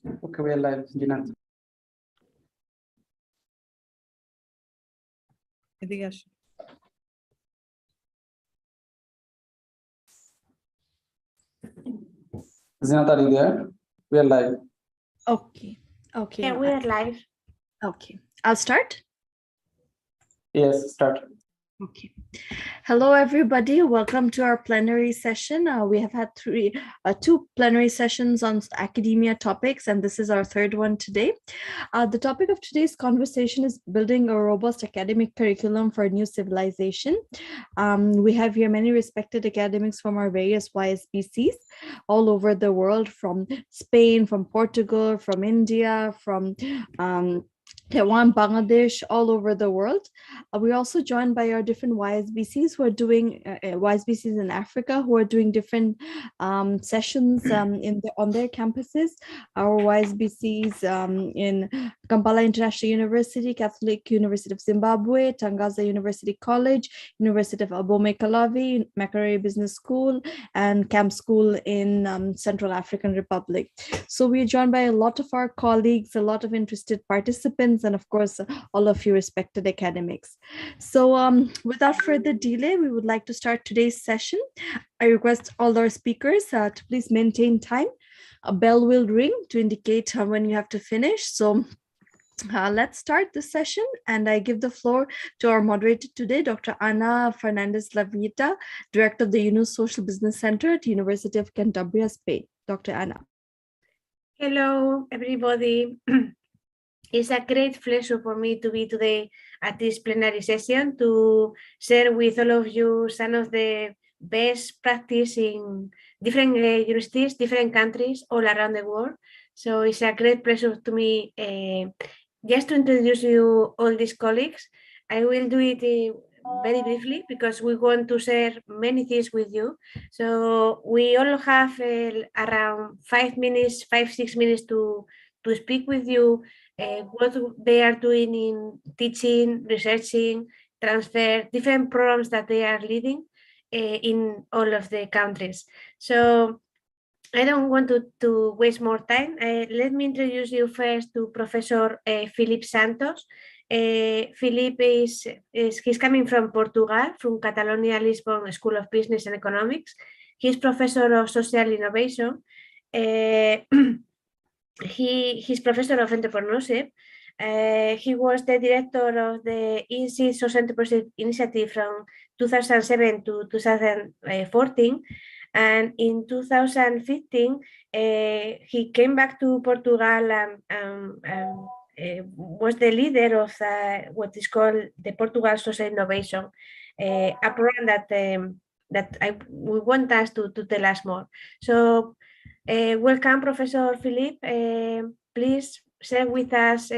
Okay, we are live, Gina. Zinat, are you there? We are live. Okay. Yeah, we are live. Okay. I'll start. Yes, start. Okay. Hello, everybody. Welcome to our plenary session. We have had two plenary sessions on academia topics, and this is our third one today. The topic of today's conversation is building a robust academic curriculum for a new civilization. We have here many respected academics from our various YSBCs all over the world, from Spain, from Portugal, from India, from Taiwan, Bangladesh, all over the world. We're also joined by our different YSBCs who are doing YSBCs in Africa who are doing different sessions on their campuses. Our YSBCs in Kampala International University, Catholic University of Zimbabwe, Tangaza University College, University of Abomey Kalavi, Makerere Business School, and Camp School in Central African Republic. So we're joined by a lot of our colleagues, a lot of interested participants, and of course, all of you respected academics. So without further delay, we would like to start today's session. I request all our speakers to please maintain time. A bell will ring to indicate when you have to finish. So let's start this session, and I give the floor to our moderator today, Dr. Ana Fernandez-Lavita, Director of the Ecosocial Business Center at the University of Cantabria, Spain. Dr. Ana. Hello, everybody. It's a great pleasure for me to be today at this plenary session to share with all of you some of the best practice in different universities, different countries all around the world. So it's a great pleasure to me just to introduce you all these colleagues. I will do it very briefly because we want to share many things with you. So we all have around 5 minutes, 6 minutes to speak with you what they are doing in teaching, researching, transfer, different programs that they are leading in all of the countries. So I don't want to waste more time. Let me introduce you first to Professor Filipe Santos. Filipe he's coming from Portugal, from Catalonia, Lisbon School of Business and Economics. He's Professor of Social Innovation. He's Professor of Entrepreneurship. He was the director of the INSEE Social Entrepreneurship Initiative from 2007 to 2014. And in 2015, he came back to Portugal and was the leader of what is called the Portugal Social Innovation, a program that we want us to tell us more. So welcome, Professor Filipe. Please share with us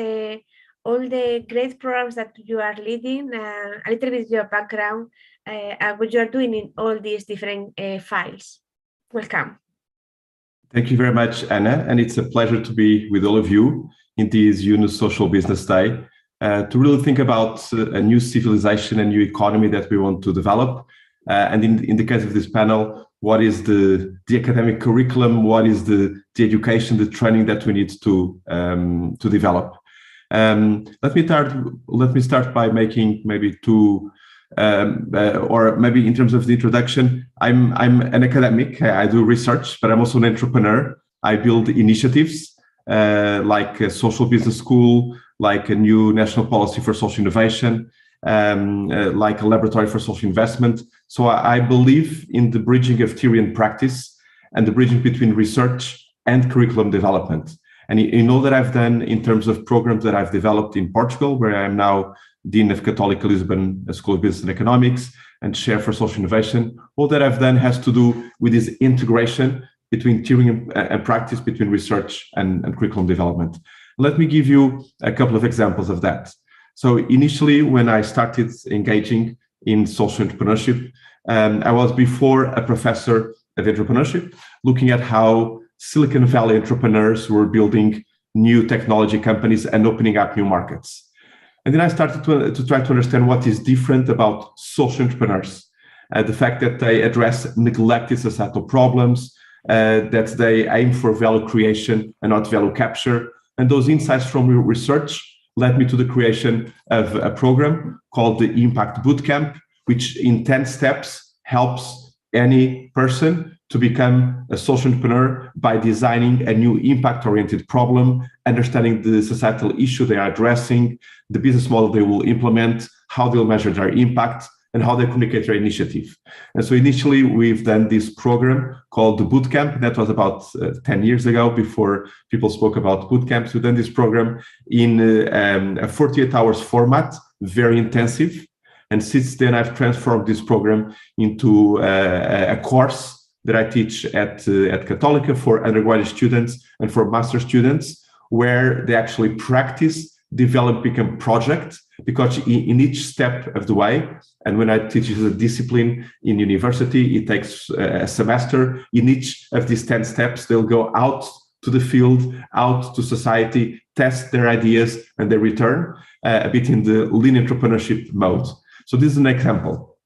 all the great programs that you are leading, a little bit your background, and what you are doing in all these different files. Welcome. Thank you very much, Anna, and it's a pleasure to be with all of you in this Ecosocial Business Day to really think about a new civilization, a new economy that we want to develop. And in the case of this panel, what is the academic curriculum? What is the education, the training that we need to develop? Let me start by making maybe two, or maybe in terms of the introduction. I'm an academic. I do research, but I'm also an entrepreneur. I build initiatives like a social business school, like a new national policy for social innovation, like a laboratory for social investment. So I believe in the bridging of theory and practice and the bridging between research and curriculum development. And in all that I've done in terms of programs that I've developed in Portugal, where I am now Dean of Catholic Lisbon School of Business and Economics and Chair for Social Innovation, all that I've done has to do with this integration between theory and practice, between research and curriculum development. Let me give you a couple of examples of that. So initially, when I started engaging in social entrepreneurship, I was before a professor of entrepreneurship, looking at how Silicon Valley entrepreneurs were building new technology companies and opening up new markets. And then I started to try to understand what is different about social entrepreneurs, the fact that they address neglected societal problems, that they aim for value creation and not value capture. And those insights from research led me to the creation of a program called the Impact Bootcamp, which in 10 steps helps any person to become a social entrepreneur by designing a new impact-oriented problem, understanding the societal issue they are addressing, the business model they will implement, how they'll measure their impact, and how they communicate their initiative. And so initially, we've done this program called the Bootcamp. That was about 10 years ago, before people spoke about bootcamps. We've done this program in a 48 hours format, very intensive. And since then, I've transformed this program into a course that I teach at Católica for undergraduate students and for master students, where they actually practice developing a project, because in each step of the way, and when I teach a discipline in university, it takes a semester. In each of these 10 steps, they'll go out to the field, out to society, test their ideas, and they return a bit in the lean entrepreneurship mode. So this is an example.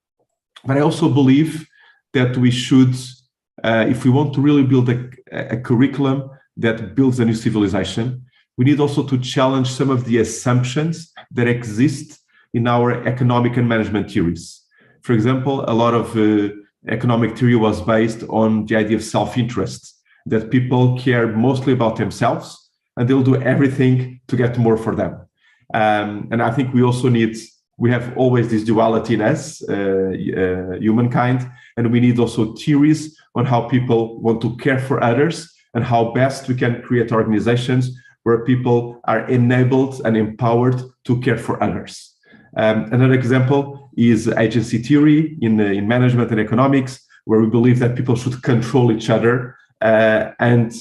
But I also believe that we should, if we want to really build a curriculum that builds a new civilization, we need also to challenge some of the assumptions that exist in our economic and management theories. For example, a lot of economic theory was based on the idea of self-interest, that people care mostly about themselves and they'll do everything to get more for them. And I think we also we have always this duality in us, humankind, and we need also theories on how people want to care for others and how best we can create organizations where people are enabled and empowered to care for others. Another example is agency theory in management and economics, where we believe that people should control each other, and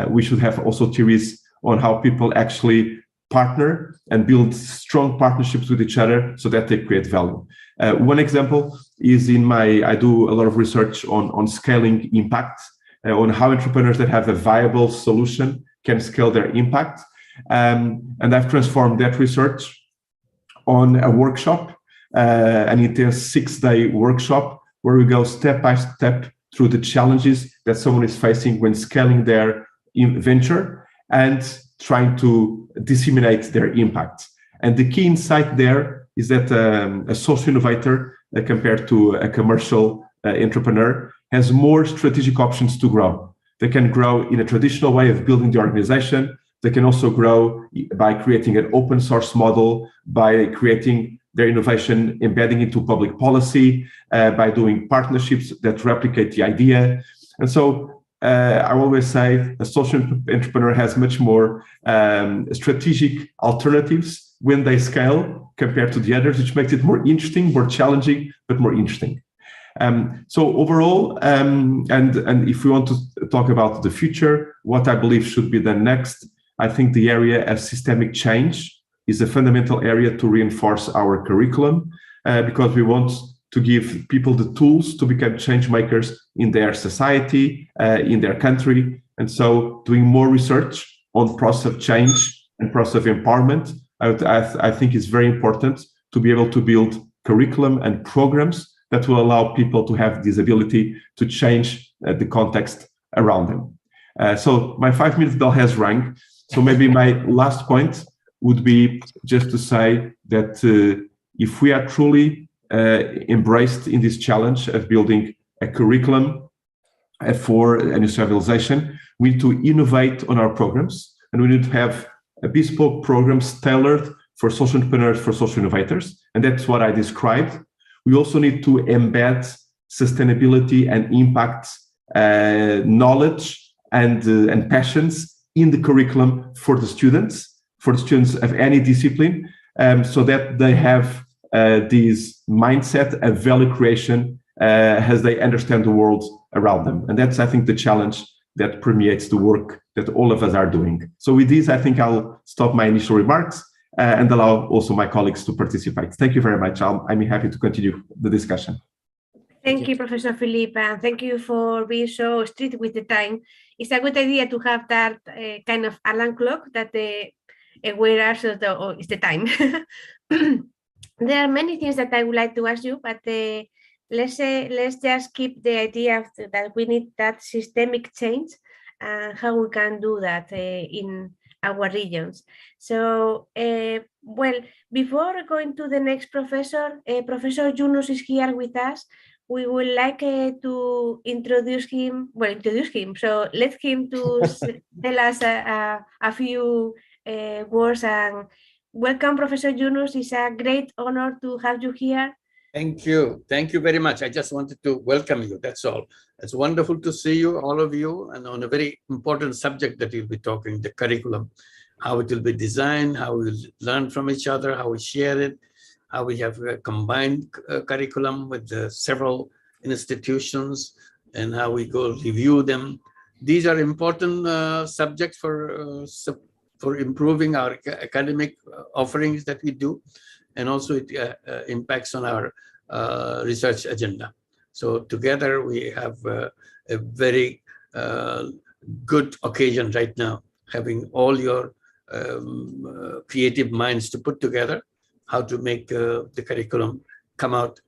we should have also theories on how people actually partner and build strong partnerships with each other so that they create value. One example is I do a lot of research on scaling impact, on how entrepreneurs that have a viable solution can scale their impact. And I've transformed that research on a workshop, an intense 6-day workshop, where we go step by step through the challenges that someone is facing when scaling their venture and trying to disseminate their impact. And the key insight there is that a social innovator, compared to a commercial entrepreneur, has more strategic options to grow. They can grow in a traditional way of building the organization. They can also grow by creating an open source model, by creating their innovation, embedding into public policy, by doing partnerships that replicate the idea. And so I always say a social entrepreneur has much more strategic alternatives when they scale compared to the others, which makes it more interesting, more challenging, but more interesting. So overall, and if we want to talk about the future, what I believe should be the next, I think the area of systemic change is a fundamental area to reinforce our curriculum, because we want to give people the tools to become change makers in their society, in their country. And so doing more research on process of change and process of empowerment, I think is very important to be able to build curriculum and programs that will allow people to have this ability to change the context around them. So my 5-minute bell has rang. So maybe my last point would be just to say that if we are truly embraced in this challenge of building a curriculum for a new civilization, we need to innovate on our programs, and we need to have a bespoke programs tailored for social entrepreneurs, for social innovators, and that's what I described. We also need to embed sustainability and impact knowledge and passions in the curriculum for the students of any discipline, so that they have this mindset of value creation as they understand the world around them. And that's, I think, the challenge that permeates the work that all of us are doing. So with this, I think I'll stop my initial remarks and allow also my colleagues to participate. Thank you very much. I'm happy to continue the discussion. Thank you, Professor Philippe, and thank you for being so strict with the time. It's a good idea to have that kind of alarm clock that whereas it's the time. There are many things that I would like to ask you, but let's just keep the idea of that we need that systemic change and how we can do that in our regions. So, well, before going to the next professor, Professor Yunus is here with us. We would like to introduce him. So let him to tell us a few words. And welcome, Professor Yunus. It's a great honor to have you here. Thank you. Thank you very much. I just wanted to welcome you. That's all. It's wonderful to see you, all of you, and on a very important subject that you'll be talking, the curriculum, how it will be designed, how we will learn from each other, how we share it, how we have a combined curriculum with the several institutions, and how we go review them. These are important subjects for improving our academic offerings that we do, and also it impacts on our research agenda. So together we have a very good occasion right now, having all your creative minds to put together how to make the curriculum come out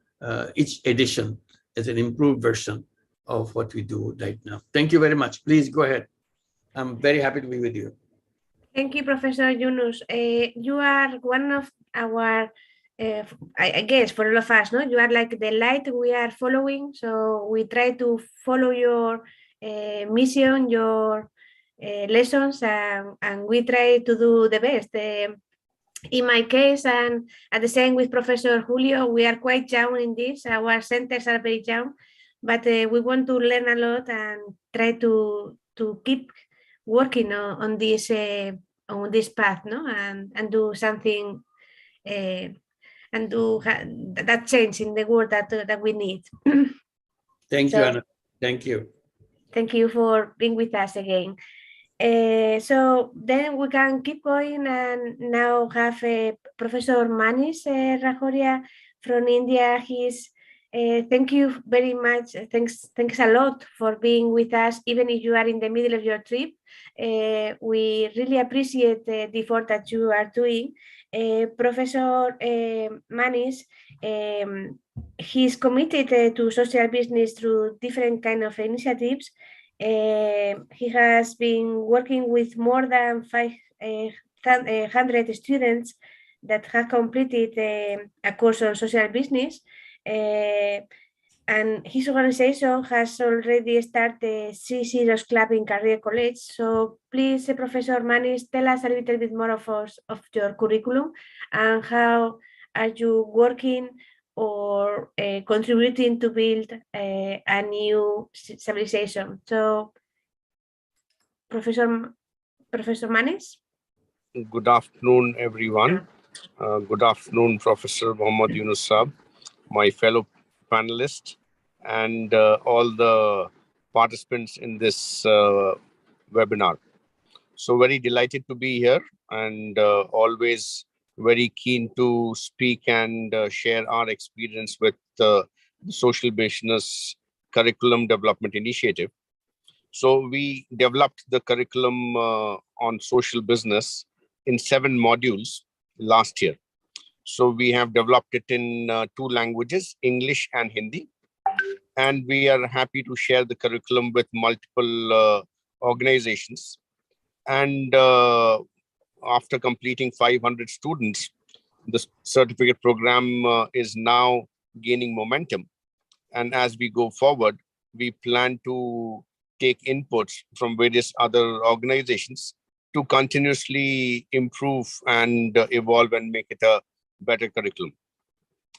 each edition as an improved version of what we do right now. Thank you very much. Please go ahead. I'm very happy to be with you. Thank you, Professor Yunus. You are one of our, I guess, for all of us, no? You are like the light we are following. So we try to follow your mission, your lessons, and we try to do the best. In my case, and at the same with Professor Julio, we are quite young in this. Our centers are very young, but we want to learn a lot and try to keep working on this path, no, and do something and do that change in the world that we need. Thank you, Anna. Thank you. Thank you for being with us again. So then we can keep going and now have Professor Manish Rajoria from India. Thank you very much. Thanks a lot for being with us, even if you are in the middle of your trip. We really appreciate the effort that you are doing. Professor Manish, he's committed to social business through different kind of initiatives. He has been working with more than 500 students that have completed a course on social business. And his organization has already started C0's Club in Career College. So please, Professor Manish, tell us a little bit more of your curriculum and how are you working or contributing to build a new civilization. So, Professor Manish. Good afternoon, everyone. Good afternoon, Professor Mohammad Yunus Saab, my fellow panelists, and all the participants in this webinar. So very delighted to be here and always very keen to speak and share our experience with the Social Business Curriculum Development Initiative. So we developed the curriculum on social business in 7 modules last year. So we have developed it in 2 languages, English and Hindi. And we are happy to share the curriculum with multiple organizations. And after completing 500 students, the certificate program is now gaining momentum. And as we go forward, we plan to take inputs from various other organizations to continuously improve and evolve and make it a better curriculum.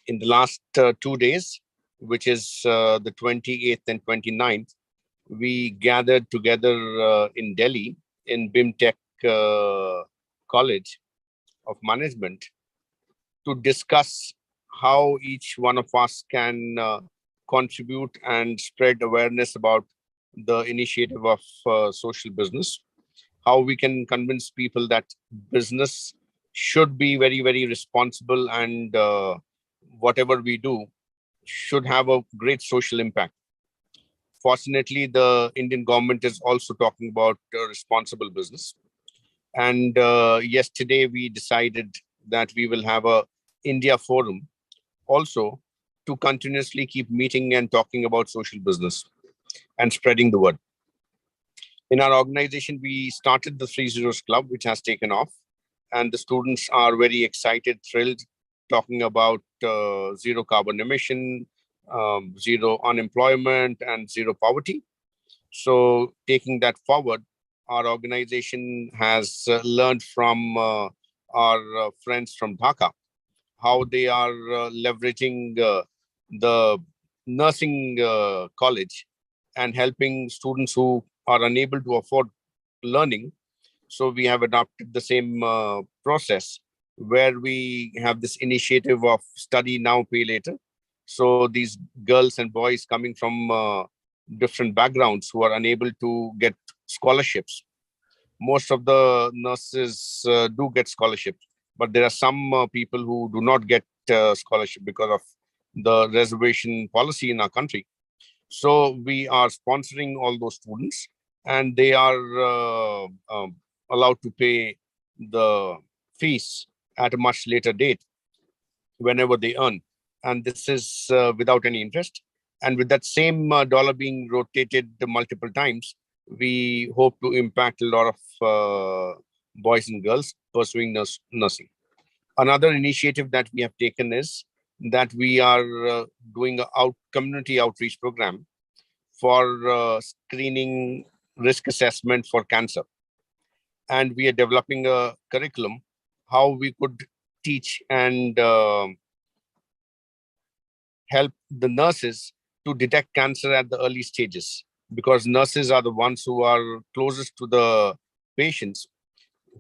In the last 2 days, which is the 28th and 29th, we gathered together in Delhi in BIMTech College of Management to discuss how each one of us can contribute and spread awareness about the initiative of social business, how we can convince people that business should be very, very responsible and whatever we do should have a great social impact. Fortunately, the Indian government is also talking about responsible business. And yesterday we decided that we will have a India forum also to continuously keep meeting and talking about social business and spreading the word. In our organization, we started the 3 Zeros Club, which has taken off. And the students are very excited, thrilled, talking about zero carbon emission, zero unemployment, and zero poverty. So taking that forward, our organization has learned from our friends from Dhaka, how they are leveraging the nursing college and helping students who are unable to afford learning. So we have adopted the same process where we have this initiative of study now, pay later. So these girls and boys coming from different backgrounds who are unable to get scholarships. Most of the nurses do get scholarships, but there are some people who do not get scholarship because of the reservation policy in our country. So we are sponsoring all those students, and they are allowed to pay the fees at a much later date whenever they earn. And this is without any interest. And with that same dollar being rotated multiple times, we hope to impact a lot of boys and girls pursuing nursing. Another initiative that we have taken is that we are doing a community outreach program for screening risk assessment for cancer. And we are developing a curriculum, how we could teach and help the nurses to detect cancer at the early stages, because nurses are the ones who are closest to the patients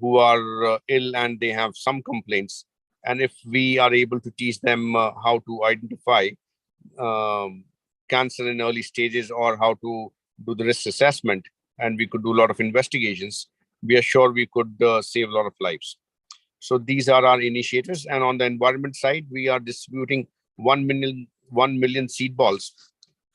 who are ill and they have some complaints. And if we are able to teach them how to identify cancer in early stages, or how to do the risk assessment, and we could do a lot of investigations, we are sure we could save a lot of lives. So these are our initiatives. And on the environment side, we are distributing 1 million seed balls.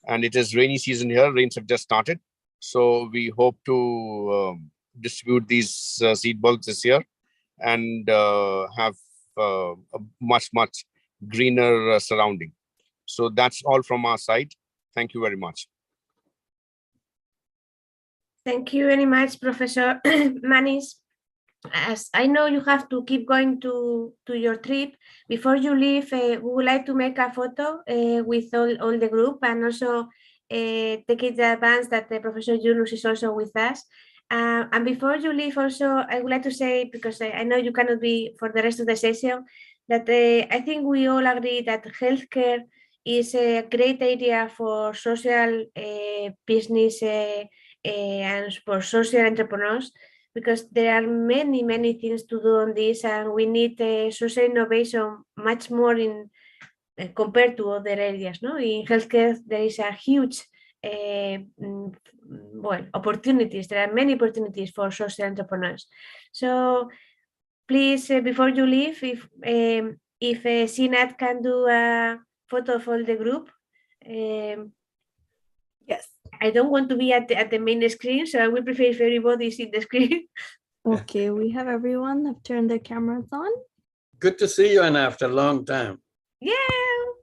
And it is rainy season here. Rains have just started. So we hope to distribute these seed balls this year and have a much greener surrounding. So that's all from our side. Thank you very much. Thank you very much, Professor Manis. As I know you have to keep going to your trip, before you leave, we would like to make a photo with all the group, and also take it in advance that Professor Yunus is also with us. And before you leave, also, I would like to say, because I know you cannot be for the rest of the session, that I think we all agree that healthcare is a great area for social business and for social entrepreneurs, because there are many things to do on this, and we need social innovation much more in compared to other areas. No, in healthcare there is a huge opportunities. There are many opportunities for social entrepreneurs. So please, before you leave, if Sinat can do a photo of all the group. Yes. I don't want to be at the main screen, so I would prefer if everybody is in the screen. Okay, we have everyone have turned their cameras on. Good to see you, Anna, after a long time. Yeah.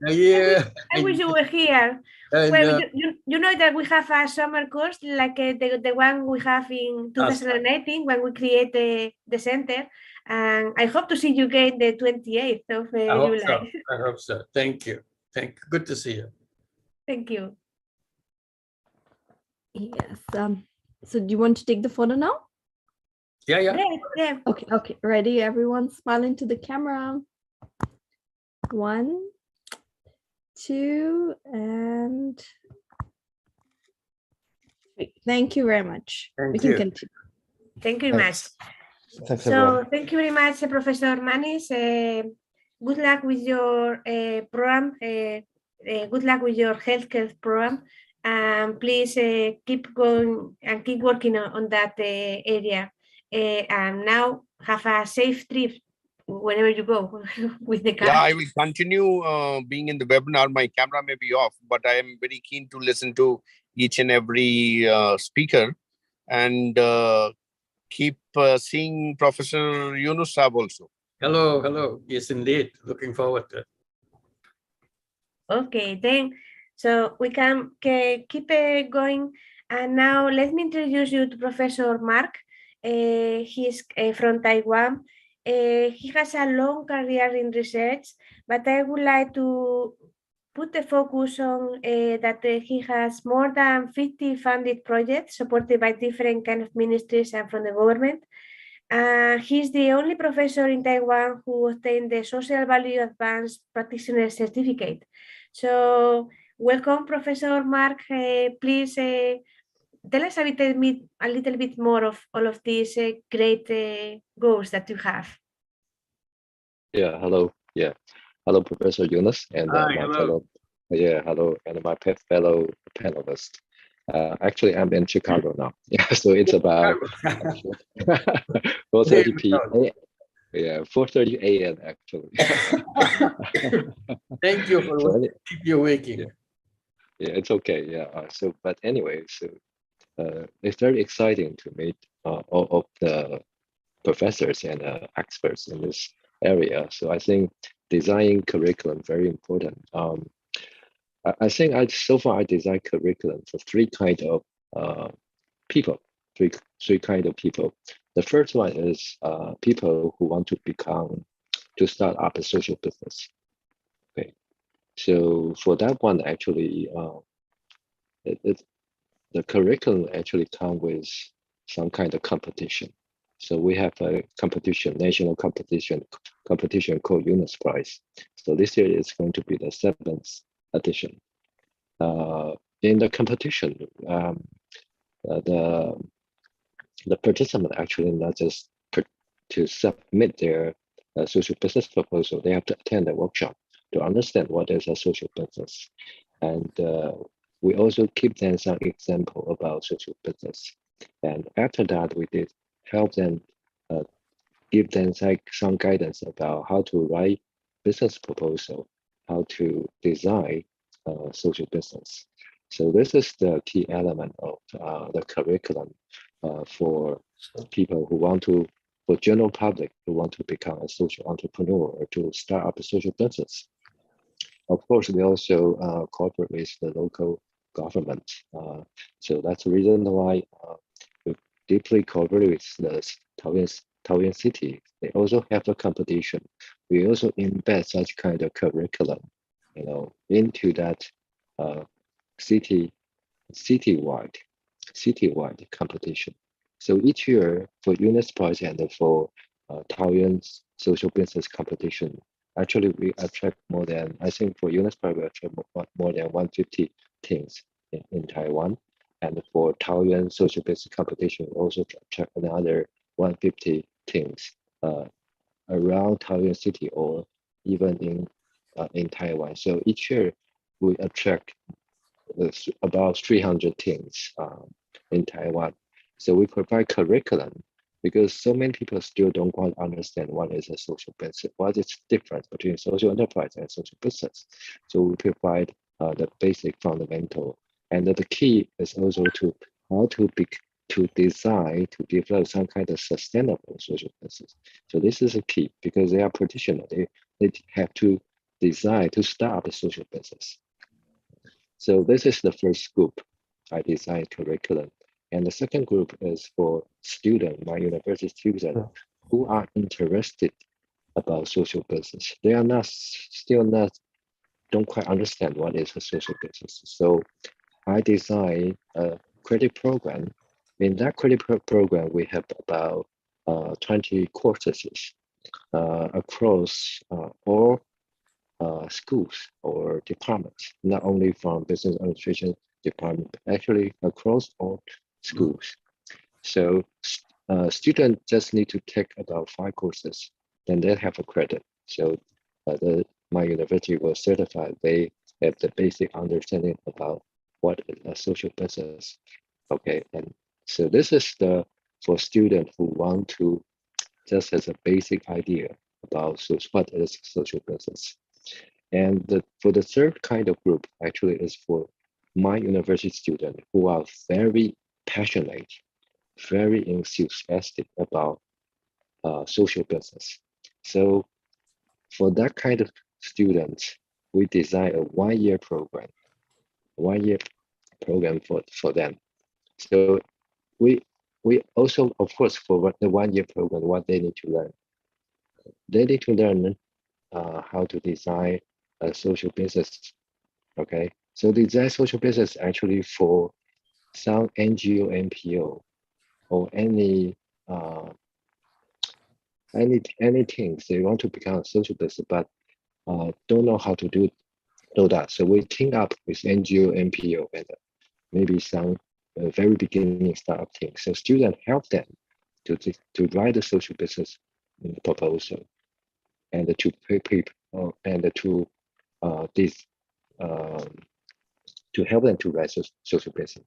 I wish you were here. Well, you know that we have a summer course like the one we have in 2018 when we create the center, and I hope to see you again the 28th of July. I hope so. Thank you. Good to see you. Thank you. Yes. So do you want to take the photo now? Yeah. Okay. Ready? Everyone smile into the camera. 1, 2, and 3. Thank you very much. We can continue. Thank you very much. Thanks, so everyone. thank you very much, Professor Manis. Good luck with your program. Good luck with your healthcare program. Please keep going and keep working on that area. And now have a safe trip whenever you go with the car. Yeah, I will continue being in the webinar. My camera may be off, but I am very keen to listen to each and every speaker, and keep seeing Professor Yunus Saab also. Hello. Yes, indeed. Looking forward to it. Okay, then, so we can keep going. And now let me introduce you to Professor Mark. He's from Taiwan. He has a long career in research, but I would like to put the focus on that he has more than 50 funded projects supported by different kind of ministries and from the government. He's the only professor in Taiwan who obtained the Social Value Advanced Practitioner Certificate. So welcome, Professor Mark. Please tell us a little bit more of all of these great goals that you have. Yeah, hello. Yeah, hello, Professor Yunus, and Hi, my hello. fellow. Yeah, hello, and my fellow panelists. Actually, I'm in Chicago now. Yeah, so it's about 4:30 p.m. Yeah, 4:30 a.m. actually. Thank you for So keep you waking. yeah, it's okay. Yeah. But anyway, it's very exciting to meet all of the professors and experts in this area. So I think designing curriculum very important. I think so far I designed curriculum for three kind of people. Three kind of people. The first one is people who want to start up a social business. Okay, so for that one, actually, the curriculum actually comes with some kind of competition. So we have a competition, national competition called Yunus Prize. So this year is going to be the 7th edition. In the competition, the participant actually not just to submit their social business proposal, they have to attend a workshop to understand what is a social business. And we also give them some example about social business. And after that, we did help them, give them some guidance about how to write business proposal, how to design social business. So this is the key element of the curriculum for people who want to, for general public who want to become a social entrepreneur or to start up a social business. Of course, we also cooperate with the local government. So that's the reason why we deeply cooperate with the Taoyuan city. They also have a competition. We also embed such kind of curriculum, into that citywide competition. So each year for Yunus Project and for Taoyuan's social business competition, actually we attract more than, I think for Yunus Project, we attract more than 150 teams in Taiwan. And for Taoyuan social business competition, we also attract another 150 teams around Taoyuan city or even in Taiwan. So each year we attract about 300 teams in Taiwan. So we provide curriculum because so many people still don't quite understand what is a social business, what is the difference between social enterprise and social business. So we provide the basic fundamental. And the key is also to design, to develop some kind of sustainable social business. So this is a key because they are practitioners. They have to design to start up a social business. So this is the first group I designed curriculum. And the second group is for students, my university students, who are interested about social business. They are still not, don't quite understand what is a social business. So I designed a credit program. In that credit program, we have about 20 courses across all schools or departments, not only from business administration department, but actually across all schools. So students just need to take about 5 courses, then they have a credit. So my university will certify they have the basic understanding about what is a social business. Okay, and so this is for students who want to just as a basic idea about what is social business. And for the third kind of group actually is for my university students who are very passionate, very enthusiastic about social business. So for that kind of students, we designed a one-year program for them. So we also, of course, for the one-year program, what they need to learn. They need to learn how to design a social business. Okay, so design social business actually for some NGO, NPO, or any things they want to become a social business, but don't know how to do that. So we team up with NGO, NPO, and maybe some very beginning startup teams. So students help them to write the social business proposal and to to help them to write social business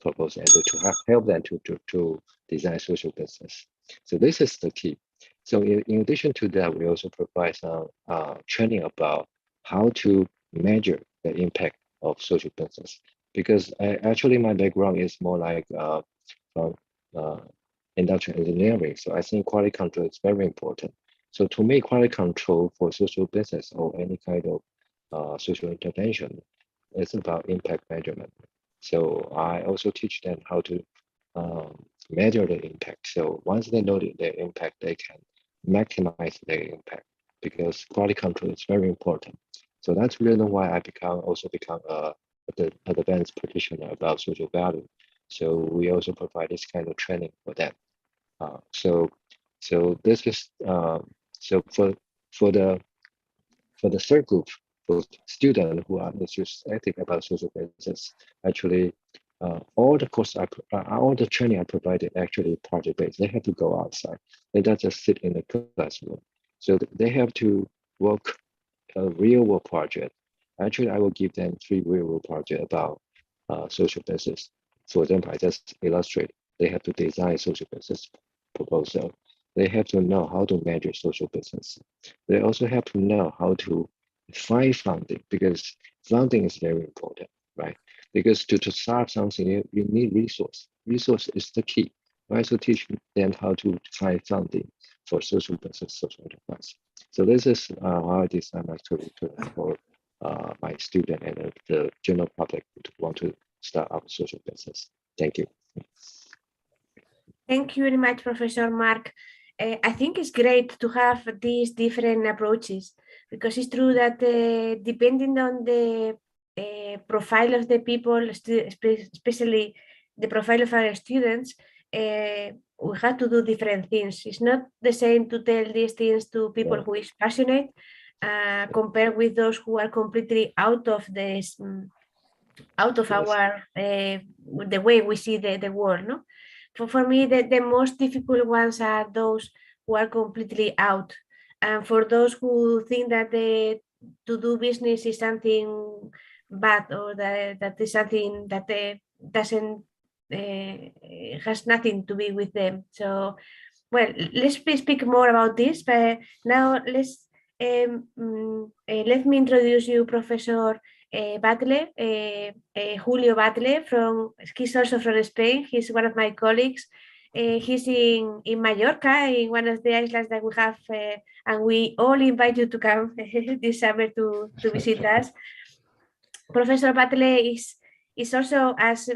proposal and to help them to design social business. So this is the key. So in addition to that, we also provide some training about how to measure the impact of social business. Because actually my background is more like from industrial engineering. So I think quality control is very important. So to me, quality control for social business or any kind of social intervention is about impact measurement. So I also teach them how to measure the impact. So once they know their impact, they can maximize their impact, because quality control is very important. So that's the reason why I also become the advanced practitioner about social value. So we also provide this kind of training for them. So this is so for the third group, for students who are enthusiastic about social business, actually all the training I provided actually project-based. They have to go outside. They don't just sit in the classroom. So they have to work a real-world project. Actually, I will give them 3 real-world projects about social business. For example, I just illustrate. They have to design social business proposal. They have to know how to measure social business. They also have to know how to find funding, because funding is very important, right? Because to start something, you need resource. Resource is the key. I also teach them how to find funding for social business, social enterprise. So this is how I design my curriculum for my student and the general public who want to start up social business. Thank you. Thank you very much, Professor Mark. I think it's great to have these different approaches, because it's true that depending on the profile of the people, especially the profile of our students, we have to do different things. It's not the same to tell these things to people who is passionate compared with those who are completely out of this, out of our the way we see the world. No, for me, the most difficult ones are those who are completely out, and for those who think that to do business is something bad, or that is something that doesn't has nothing to be with them. So, well, let's speak more about this. But now let's let me introduce you, Professor Batle, Julio Batle. He's also from Spain. He's one of my colleagues. He's in Mallorca, in one of the islands that we have, and we all invite you to come this summer to visit us. Professor Batle is also, as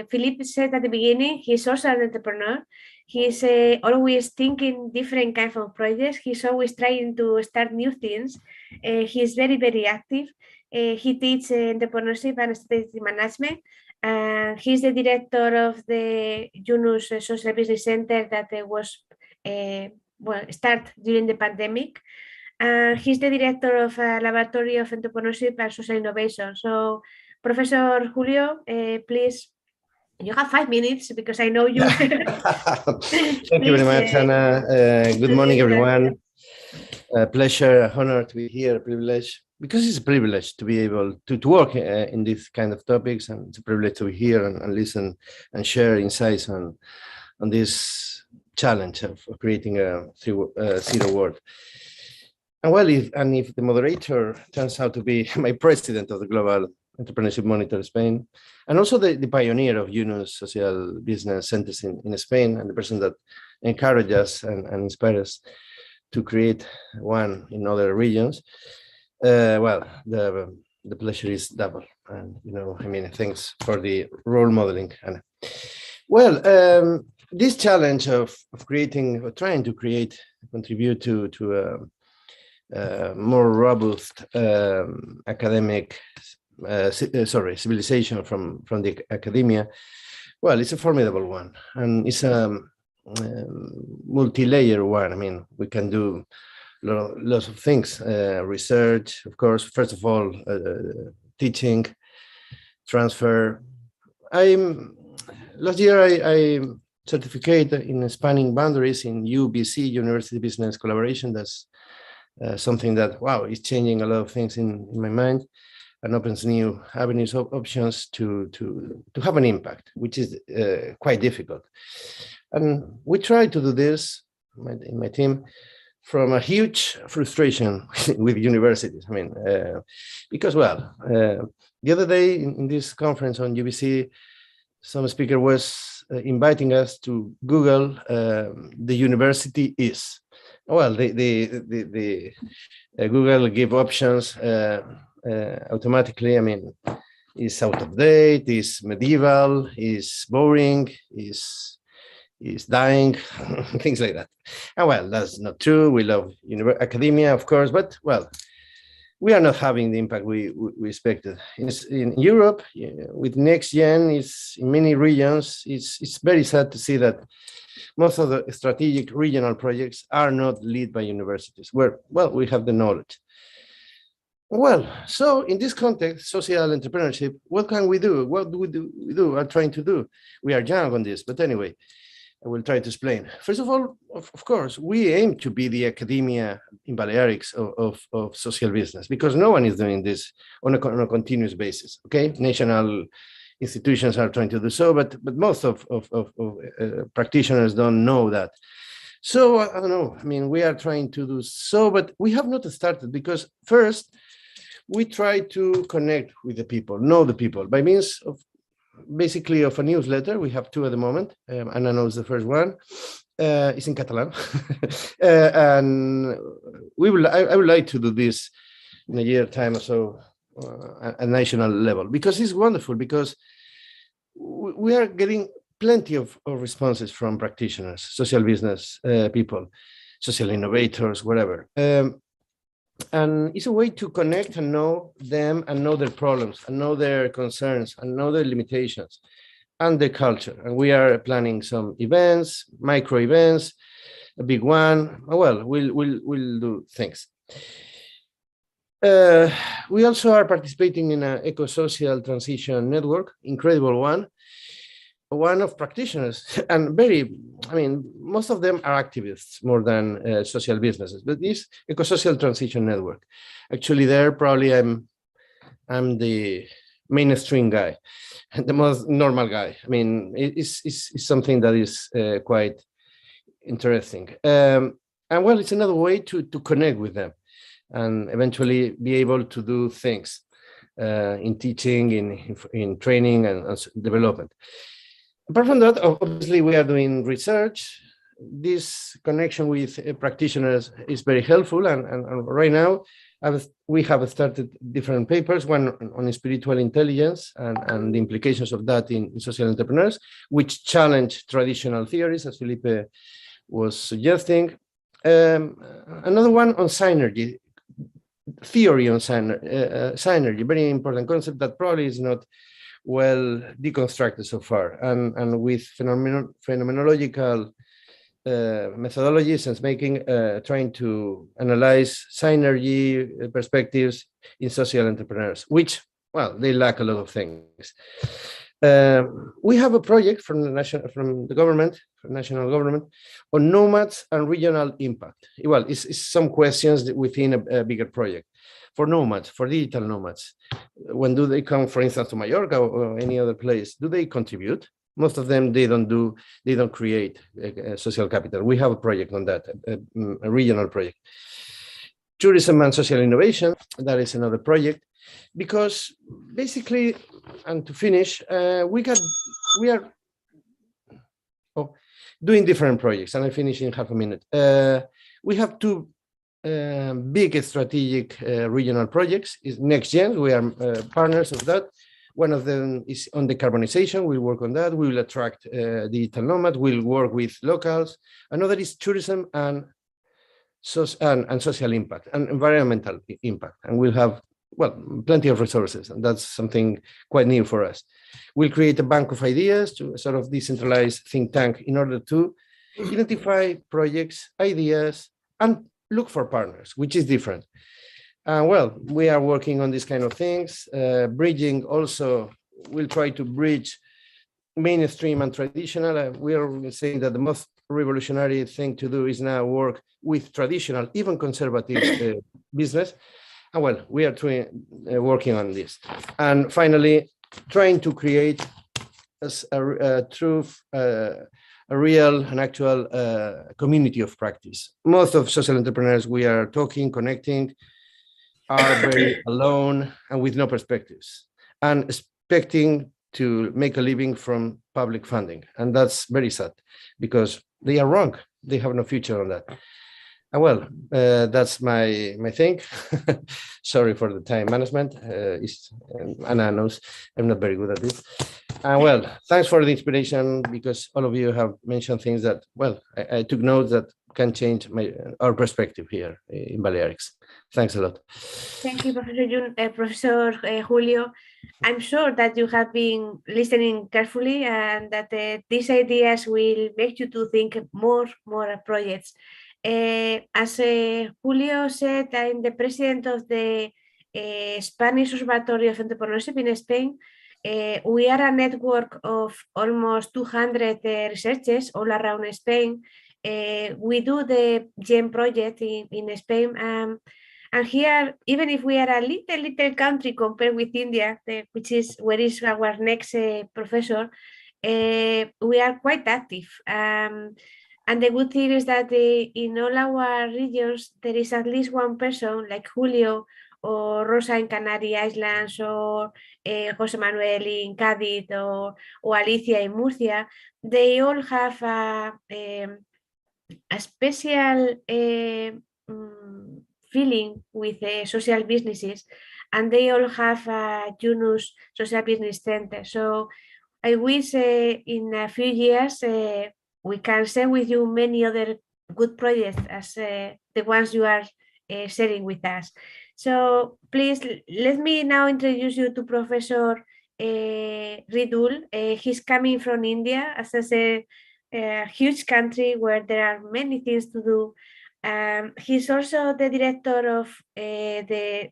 Philippe said at the beginning, he's also an entrepreneur. He's always thinking different kinds of projects. He's always trying to start new things. He's very, very active. He teaches entrepreneurship and strategic management. He's the director of the Yunus Social Business Center that was started during the pandemic. He's the director of a laboratory of entrepreneurship and social innovation. So, Professor Julio, please, you have 5 minutes, because I know you. Thank you very much, Anna. Good morning, everyone. Pleasure, honor to be here, privilege, because it's a privilege to be able to work in these kind of topics, and it's a privilege to be here and listen and share insights on this challenge of creating a zero world. And well, if the moderator turns out to be my president of the Global Entrepreneurship Monitor Spain, and also the pioneer of Yunus Social Business Centers in Spain, and the person that encourages us and inspires us to create one in other regions, Well, the pleasure is double, and I mean, thanks for the role modeling, Anna. Well, this challenge of creating or trying to contribute to a more robust academic civilization from the academia. Well, it's a formidable one, and it's a multi-layer one. I mean, we can do lots of things, research, of course, first of all, teaching, transfer. Last year I certificate in spanning boundaries in UBC, University Business Collaboration. That's something that, wow, is changing a lot of things in my mind and opens new avenues of options to have an impact, which is quite difficult. And we try to do this in my team from a huge frustration with universities. I mean, because, well, the other day in this conference on UBC, some speaker was inviting us to Google the university is. Well, the Google give options automatically. I mean, is out of date, is medieval, is boring, is dying, things like that. And well, that's not true. We love academia, of course, but well, we are not having the impact we expected. In Europe, with Next Gen, it's in many regions, it's very sad to see that most of the strategic regional projects are not led by universities, where, well, we have the knowledge. Well, so in this context, social entrepreneurship, what can we do? What do we are trying to do? We are young on this, but anyway, I will try to explain. First of all, of course, we aim to be the academia in Balearics of social business, because no one is doing this on a continuous basis, okay? National institutions are trying to do so, but most of practitioners don't know that. So, I don't know, I mean, we are trying to do so, but we have not started because first, we try to connect with the people, know the people by means of basically of a newsletter. We have two at the moment. Anna knows the first one. It's in Catalan. And I would like to do this in a year time or so at national level, because it's wonderful, because we are getting plenty of responses from practitioners, social business people, social innovators, whatever. And it's a way to connect and know them and know their problems and know their concerns and know their limitations and their culture. And we are planning some events, micro events, a big one. Well, we'll do things. We also are participating in an Ecosocial transition network, incredible one of practitioners, and most of them are activists more than social businesses, but this Ecosocial transition network, actually there probably I'm the mainstream guy, the most normal guy. I mean, it's something that is quite interesting. And well, it's another way to connect with them and eventually be able to do things in teaching, in training and development. Apart from that, obviously, we are doing research. This connection with practitioners is very helpful. And right now, we have started different papers, one on spiritual intelligence and the implications of that in social entrepreneurs, which challenge traditional theories, as Felipe was suggesting. Another one on synergy, theory on synergy, very important concept that probably is not well deconstructed so far, and with phenomenological methodology, sense making, trying to analyze synergy perspectives in social entrepreneurs, which, well, they lack a lot of things. We have a project from the national government on nomads and regional impact. Well, it's some questions within a bigger project. For nomads, for digital nomads, when do they come, for instance, to Mallorca or any other place? Do they contribute? Most of them, they don't create social capital. We have a project on that, a regional project. Tourism and social innovation, that is another project, because basically, and to finish, we are doing different projects, and I finish in half a minute. We have two big strategic regional projects. Is NextGen. We are partners of that. One of them is on decarbonization. We'll work on that. We will attract digital nomads. We'll work with locals. Another is tourism and social impact and environmental impact. And we'll have, well, plenty of resources. And that's something quite new for us. We'll create a bank of ideas to sort of decentralized think tank in order to identify projects, ideas, and look for partners, which is different. Well, we are working on these kind of things. Bridging also, we'll try to bridge mainstream and traditional. We are saying that the most revolutionary thing to do is now work with traditional, even conservative business. And well, we are working on this. And finally, trying to create a real and actual community of practice. Most of social entrepreneurs we are talking, connecting, are very alone and with no perspectives and expecting to make a living from public funding. And that's very sad because they are wrong. They have no future on that. And well, that's my thing. Sorry for the time management. Anna knows I'm not very good at this. And well, thanks for the inspiration because all of you have mentioned things that, well, I took notes that can change our perspective here in Balearics. Thanks a lot. Thank you, Professor Julio. I'm sure that you have been listening carefully and that these ideas will make you to think more projects. As Julio said, I'm the president of the Spanish Observatory of Entrepreneurship in Spain. We are a network of almost 200 researchers all around Spain. We do the GEM project in Spain. And here, even if we are a little country compared with India, which is where is our next professor, we are quite active. And the good thing is that in all our regions, there is at least one person like Julio or Rosa in Canary Islands or Jose Manuel in Cádiz or Alicia in Murcia. They all have a special feeling with social businesses, and they all have a Yunus Social Business Center. So I wish in a few years we can share with you many other good projects as the ones you are sharing with us. So please let me now introduce you to Professor Ridul. He's coming from India, as I said, a huge country where there are many things to do. He's also the director of the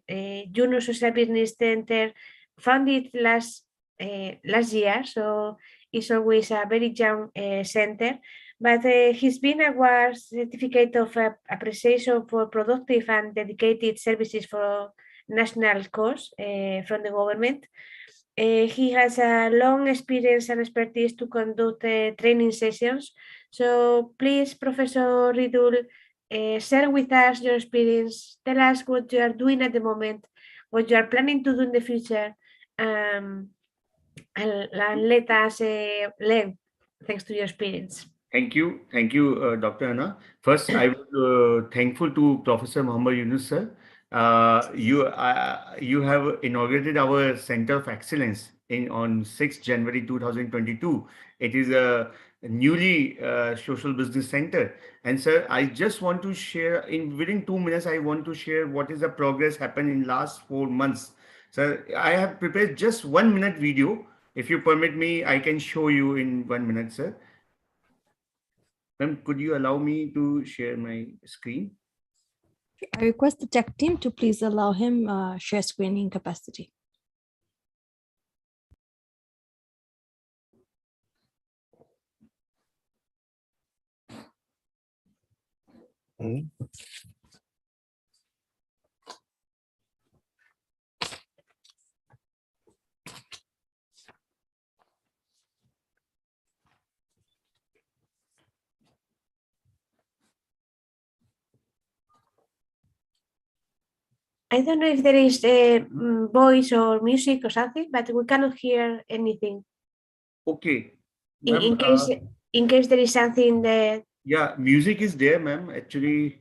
Juno Social Business Center, founded last year, so it's always a very young center. But he's been awarded certificate of appreciation for productive and dedicated services for national cause from the government. He has a long experience and expertise to conduct training sessions. So please, Professor Ridul, share with us your experience. Tell us what you are doing at the moment, what you are planning to do in the future, and let us learn thanks to your experience. Thank you, Dr. Anna. First, I was thankful to Professor Muhammad Yunus sir. You have inaugurated our Center of Excellence on 6th January 2022. It is a newly social business center. And sir, I just want to share within 2 minutes, I want to share what is the progress happened in last 4 months. Sir, I have prepared just 1 minute video. If you permit me, I can show you in 1 minute, sir. Ma'am, could you allow me to share my screen? I request the tech team to please allow him share screening capacity. I don't know if there is a voice or music or something, but we cannot hear anything. Okay. In case there is something that... Yeah, music is there, ma'am. Actually,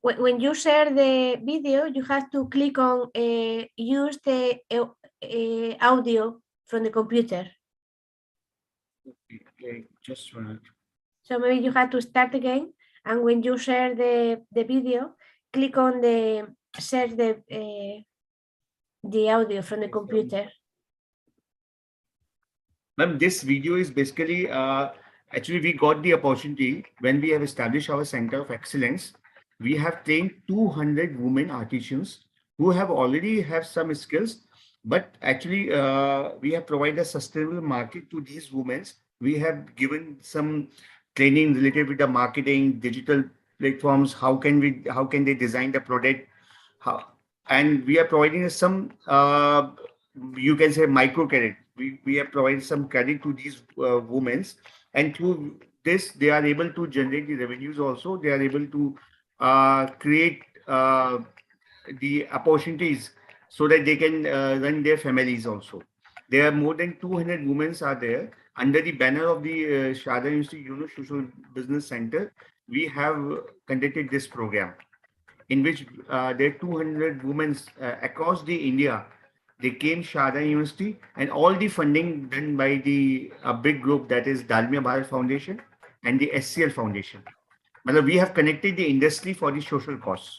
when you share the video, you have to click on use the audio from the computer. Okay, just one minute. So maybe you have to start again, and when you share the video, click on the share the audio from the computer. Ma'am, this video is basically, actually we got the opportunity when we have established our Center of Excellence. We have trained 200 women artisans who have already have some skills, but actually we have provided a sustainable market to these women. We have given some training related with the marketing, digital platforms, how can they design the product, and we are providing some, you can say, micro credit. We have provided some credit to these women, and through this they are able to generate the revenues. Also, they are able to create the opportunities so that they can run their families also. There are more than 200 women are there under the banner of the Sharda University Ecosocial Business Center. We have conducted this program in which there are 200 women across the India. They came Sharda University, and all the funding done by the big group, that is Dalmia Bharat Foundation and the SCL Foundation. Well, we have connected the industry for the social cause.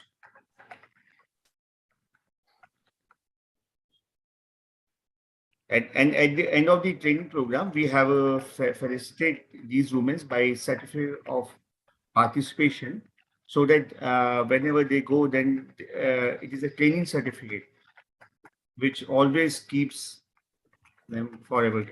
And at the end of the training program, we have felicitate these women by certificate of participation, so that whenever they go, then it is a training certificate which always keeps them forever.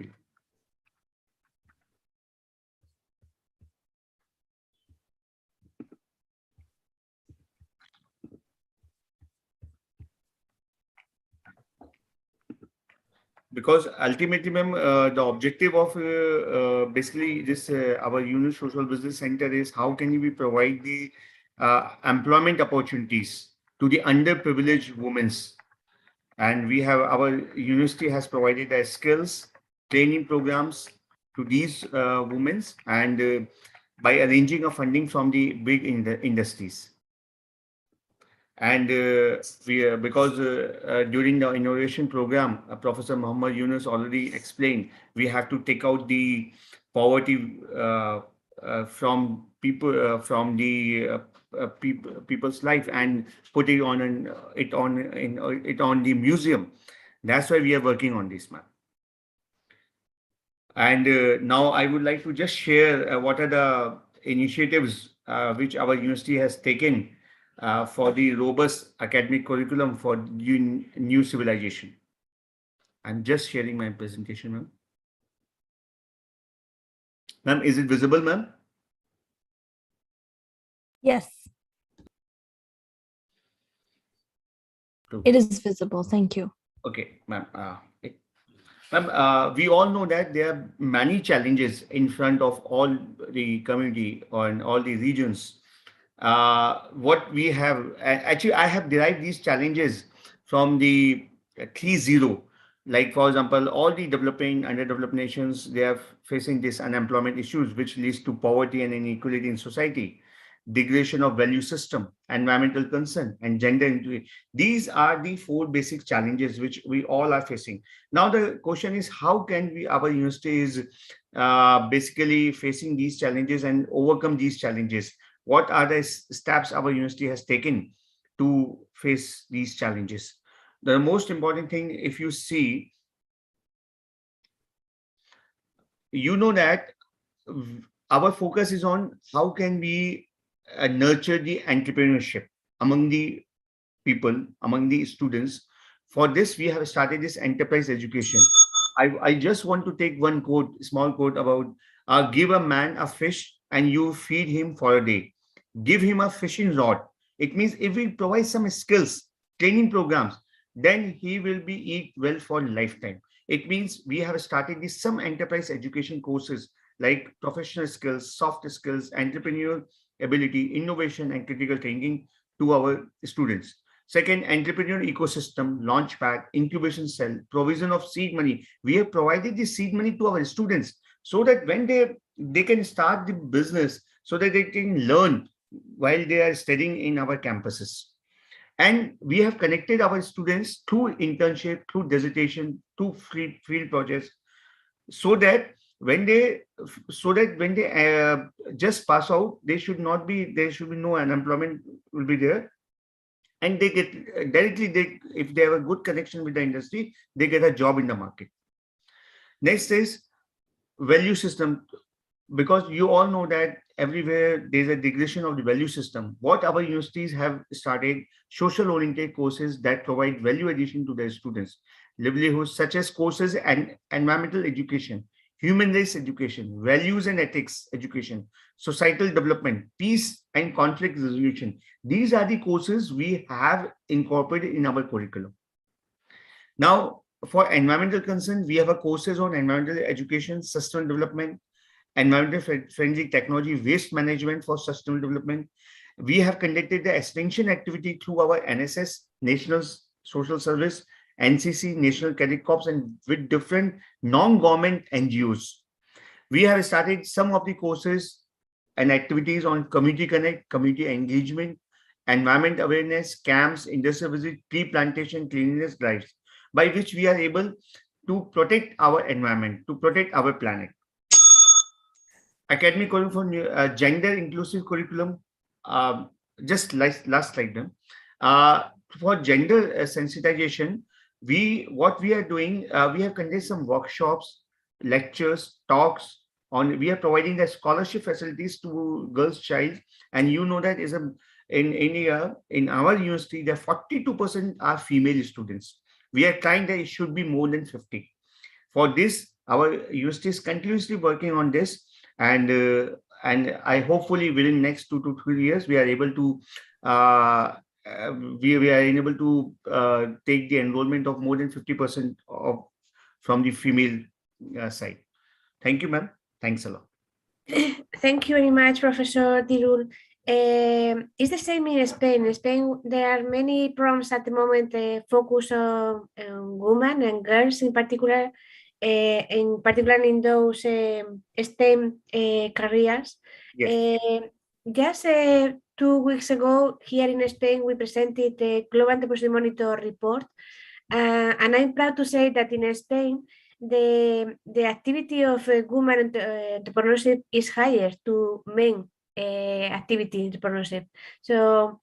Because ultimately, ma'am, the objective of basically this our Ecosocial Business Center is how can we provide the employment opportunities to the underprivileged women. And we have, our university has provided skills training programs to these women, and by arranging a funding from the big industries. And because during the innovation program, Professor Muhammad Yunus already explained, we have to take out the poverty from people, from the people's life, and put it on it on the museum. That's why we are working on this, ma'am. And now I would like to just share what are the initiatives which our university has taken for the robust academic curriculum for new civilization. I'm just sharing my presentation, ma'am. Ma'am, is it visible, ma'am? Yes. It is visible. Thank you. Okay, ma'am. Ma'am, we all know that there are many challenges in front of all the community and all the regions. What we have, actually, I have derived these challenges from the 3-0. Like, for example, all the developing, underdeveloped nations, they are facing these unemployment issues, which leads to poverty and inequality in society, degradation of value system, environmental concern, and gender inequality. These are the 4 basic challenges which we all are facing. Now, the question is, how can we, our university is basically facing these challenges and overcome these challenges? What are the steps our university has taken to face these challenges? The most important thing, if you see, you know that our focus is on how can we nurture the entrepreneurship among the people, among the students. For this, we have started this enterprise education. I just want to take one quote, small quote about give a man a fish and you feed him for a day. Give him a fishing rod. It means if we provide some skills, training programs, then he will be eat well for lifetime. It means we have started this some enterprise education courses like professional skills, soft skills, entrepreneurial ability, innovation, and critical thinking to our students. Second, entrepreneurial ecosystem, launchpad, incubation cell, provision of seed money. We have provided the seed money to our students so that when they can start the business, so that they can learn while they are studying in our campuses. And we have connected our students through internship, through dissertation, through field projects, so that when they just pass out, there should be no unemployment will be there, and they get directly, if they have a good connection with the industry, they get a job in the market. Next is value system, because you all know that everywhere there's a degradation of the value system. What our universities have started, social oriented courses that provide value addition to their students, livelihoods, such as courses and environmental education, human rights education, values and ethics education, societal development, peace and conflict resolution. These are the courses we have incorporated in our curriculum. Now, for environmental concern, we have a courses on environmental education, sustainable development, environmental friendly technology, waste management for sustainable development. We have conducted the extension activity through our NSS, National Social Service, NCC, National Cadet Corps, and with different non-government NGOs. We have started some of the courses and activities on community connect, community engagement, environment awareness, camps, industrial visit, tree plantation, cleanliness drives, by which we are able to protect our environment, to protect our planet. Academic curriculum for gender inclusive curriculum, just last slide. For gender sensitization, what we are doing, we have conducted some workshops, lectures, talks on. We are providing the scholarship facilities to girls' child, and you know that in our university, that 42% are female students. We are trying that it should be more than 50. For this, our university is continuously working on this, and I hopefully within next 2 to 3 years we are able to take the enrollment of more than 50% from the female side. Thank you, ma'am. Thanks a lot. Thank you very much, Professor Tirul. It's the same in Spain. In Spain, there are many programs at the moment focus on women and girls in particular in those STEM careers. Yes. Just 2 weeks ago, here in Spain, we presented the Global Entrepreneurship Monitor report, and I'm proud to say that in Spain, the activity of women entrepreneurship is higher to men activity entrepreneurship. So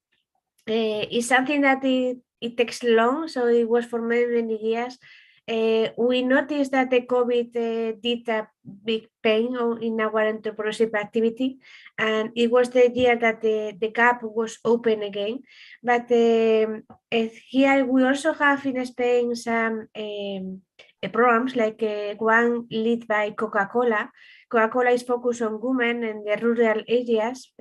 it's something that it takes long. So it was for many years. We noticed that the COVID did a big pain in our entrepreneurship activity, and it was the year that the gap was open again. But here we also have in Spain some programs like one led by Coca-Cola. Coca-Cola is focused on women in the rural areas.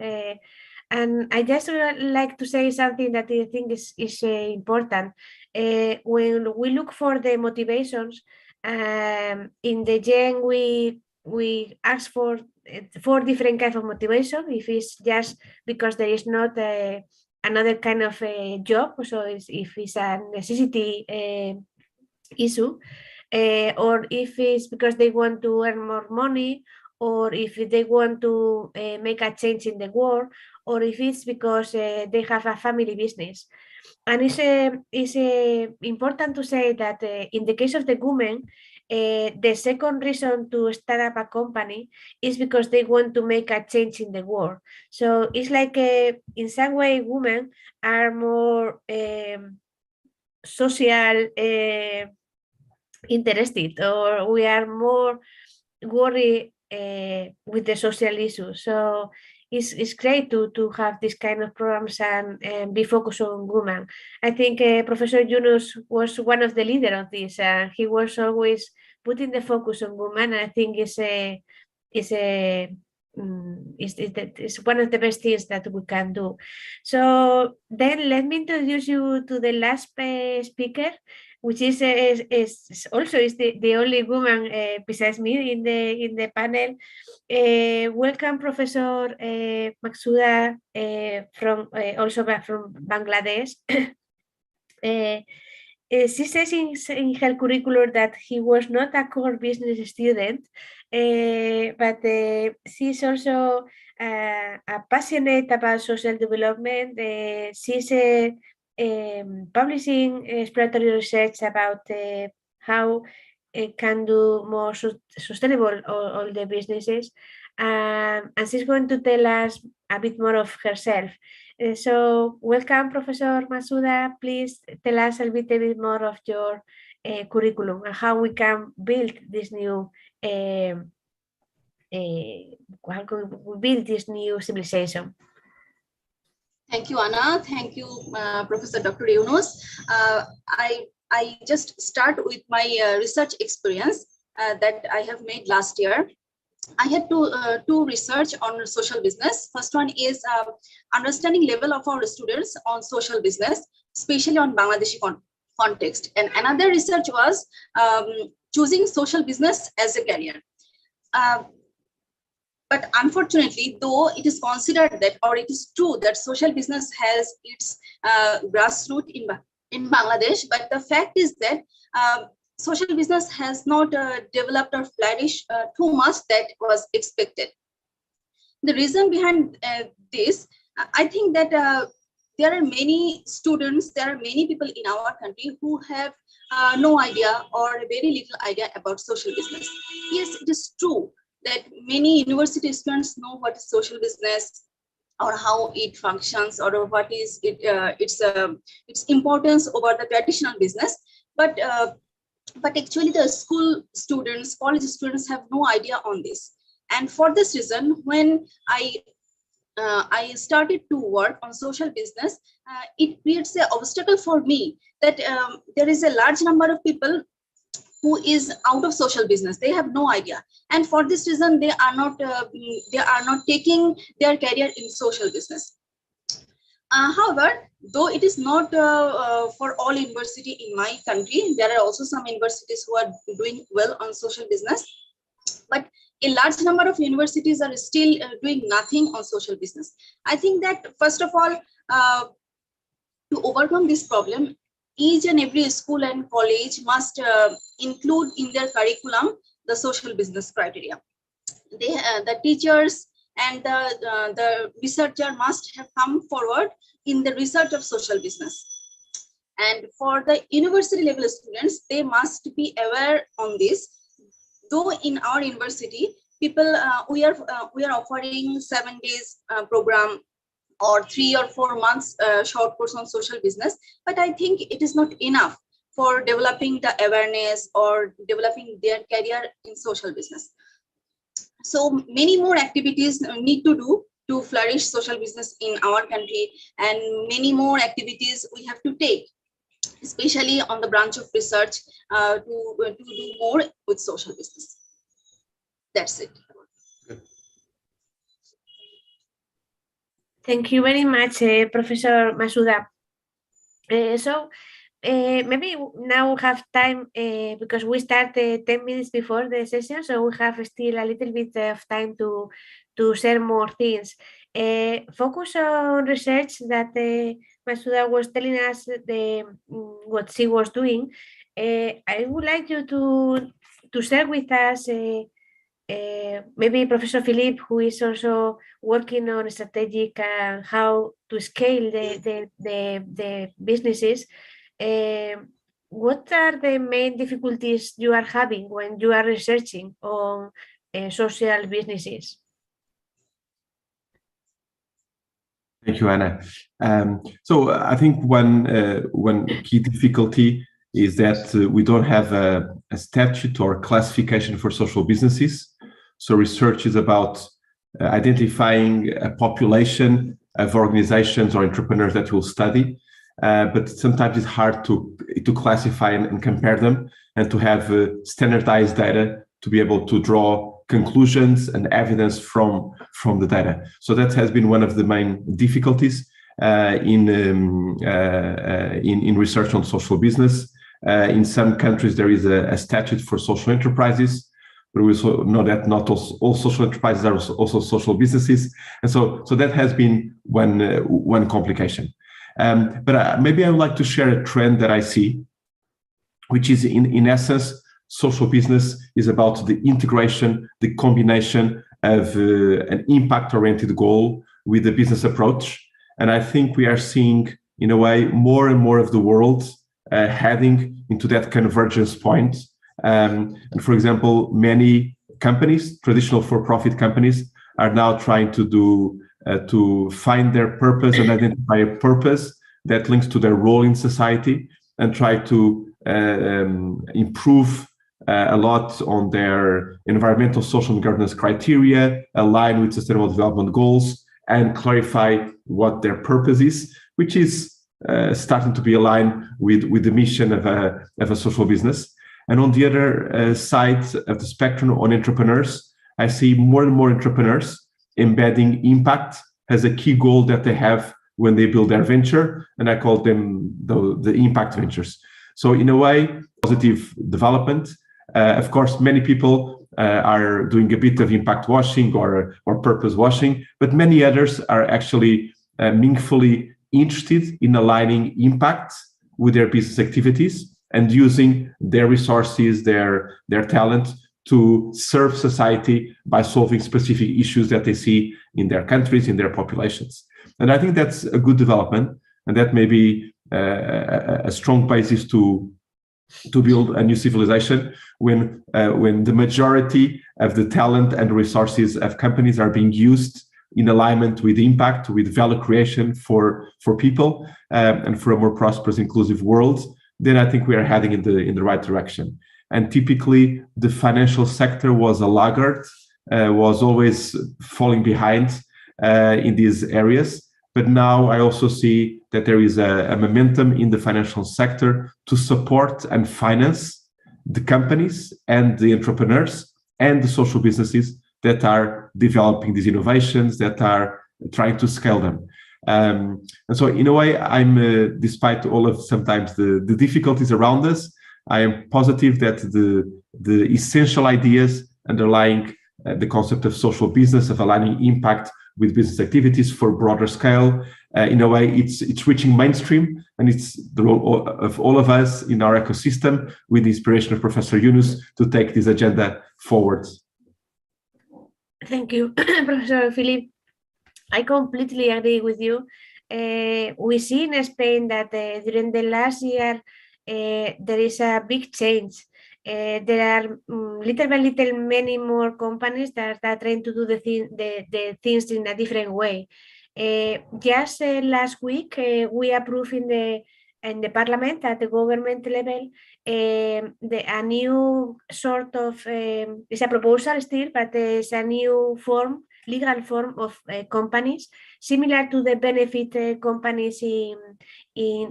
And I just like to say something that I think is important. When we look for the motivations, in the Gen we ask for 4 different kinds of motivation. If it's just because there is not another kind of job, so if it's a necessity issue, or if it's because they want to earn more money, or if they want to make a change in the world, or if it's because they have a family business. And it's important to say that in the case of the women, the second reason to start up a company is because they want to make a change in the world. So it's like in some way women are more social interested, or we are more worried with the social issues. So it's great to have this kind of programs and be focused on women. I think Professor Yunus was one of the leaders of this. He was always putting the focus on women. I think it's one of the best things that we can do. So then let me introduce you to the last speaker, which is also the only woman besides me in the panel. Welcome, Professor Maksuda, from Bangladesh. she says in her curriculum that he was not a core business student, but she's also passionate about social development. She's publishing exploratory research about how it can do more sustainable all the businesses. And she's going to tell us a bit more of herself. So welcome, Professor Masuda. Please tell us a bit more of your curriculum and how we can build this new how can we build this new civilization. Thank you, Anna. Thank you, Professor Dr. Yunus. I just start with my research experience that I have made last year. I had two research on social business. First one is understanding level of our students on social business, especially on Bangladeshi context. And another research was choosing social business as a career. But unfortunately, though it is considered that, or it is true that social business has its grassroots in Bangladesh, but the fact is that social business has not developed or flourished too much that was expected. The reason behind this, I think that there are many students, there are many people in our country who have no idea or very little idea about social business. Yes, it is true that many university students know what is social business or how it functions or what is its importance over the traditional business, but actually the school students, college students have no idea on this. And for this reason, when I started to work on social business, it creates an obstacle for me that there is a large number of people who is out of social business. They have no idea, and for this reason, they are not taking their career in social business. However, though it is not for all university in my country, there are also some universities who are doing well on social business, but a large number of universities are still doing nothing on social business. I think that first of all, to overcome this problem, each and every school and college must include in their curriculum the social business criteria. The teachers and the researcher must have come forward in the research of social business. And for the university level students, they must be aware on this. Though in our university, people we are offering 7 days program or 3 or 4 months short course on social business, but I think it is not enough for developing the awareness or developing their career in social business. So many more activities need to do to flourish social business in our country, and many more activities we have to take, especially on the branch of research to do more with social business. That's it. Thank you very much, Professor Masuda. So maybe now we have time because we start 10 minutes before the session, so we have still a little bit of time to share more things. Focus on research that Masuda was telling us what she was doing. I would like you to share with us maybe Professor Philippe, who is also working on strategic how to scale the businesses. What are the main difficulties you are having when you are researching on social businesses? Thank you, Anna. So I think one key difficulty is that we don't have a statute or classification for social businesses. So research is about identifying a population of organizations or entrepreneurs that will study, but sometimes it's hard to classify and compare them and to have standardized data to be able to draw conclusions and evidence from the data. So that has been one of the main difficulties in research on social business. In some countries, there is a statute for social enterprises, but we also know that not all social enterprises are also social businesses. And so that has been one complication. But maybe I would like to share a trend that I see which is in essence, social business is about the integration, the combination of an impact-oriented goal with a business approach. And I think we are seeing, in a way, more and more of the world heading into that convergence point. And for example, many companies, traditional for-profit companies, are now trying to find their purpose and identify a purpose that links to their role in society and try to improve a lot on their environmental, social, and governance criteria, align with sustainable development goals, and clarify what their purpose is, which is starting to be aligned with the mission of a social business. And on the other side of the spectrum, on entrepreneurs, I see more and more entrepreneurs embedding impact as a key goal that they have when they build their venture, and I call them the impact ventures. So in a way, positive development. Of course, many people are doing a bit of impact washing or purpose washing, but many others are actually meaningfully interested in aligning impact with their business activities and using their resources, their talent to serve society by solving specific issues that they see in their countries, in their populations. And I think that's a good development, and that may be a strong basis to build a new civilization when the majority of the talent and resources of companies are being used in alignment with impact, with value creation for people, and for a more prosperous, inclusive world. Then I think we are heading in the right direction. And typically, the financial sector was a laggard, was always falling behind in these areas. But now I also see that there is a momentum in the financial sector to support and finance the companies and the entrepreneurs and the social businesses that are developing these innovations, that are trying to scale them. And so in a way, I'm, despite all of sometimes the difficulties around us, I am positive that the essential ideas underlying the concept of social business, of aligning impact with business activities for broader scale, in a way, it's reaching mainstream, and it's the role of all of us in our ecosystem, with the inspiration of Professor Yunus, to take this agenda forward. Thank you, Professor Philip. I completely agree with you. We see in Spain that during the last year, there is a big change. There are little by little many more companies that are trying to do the things in a different way. Just last week, we approved in the parliament at the government level a new sort of, it's a proposal still, but it's a new legal form of companies, similar to the benefit companies in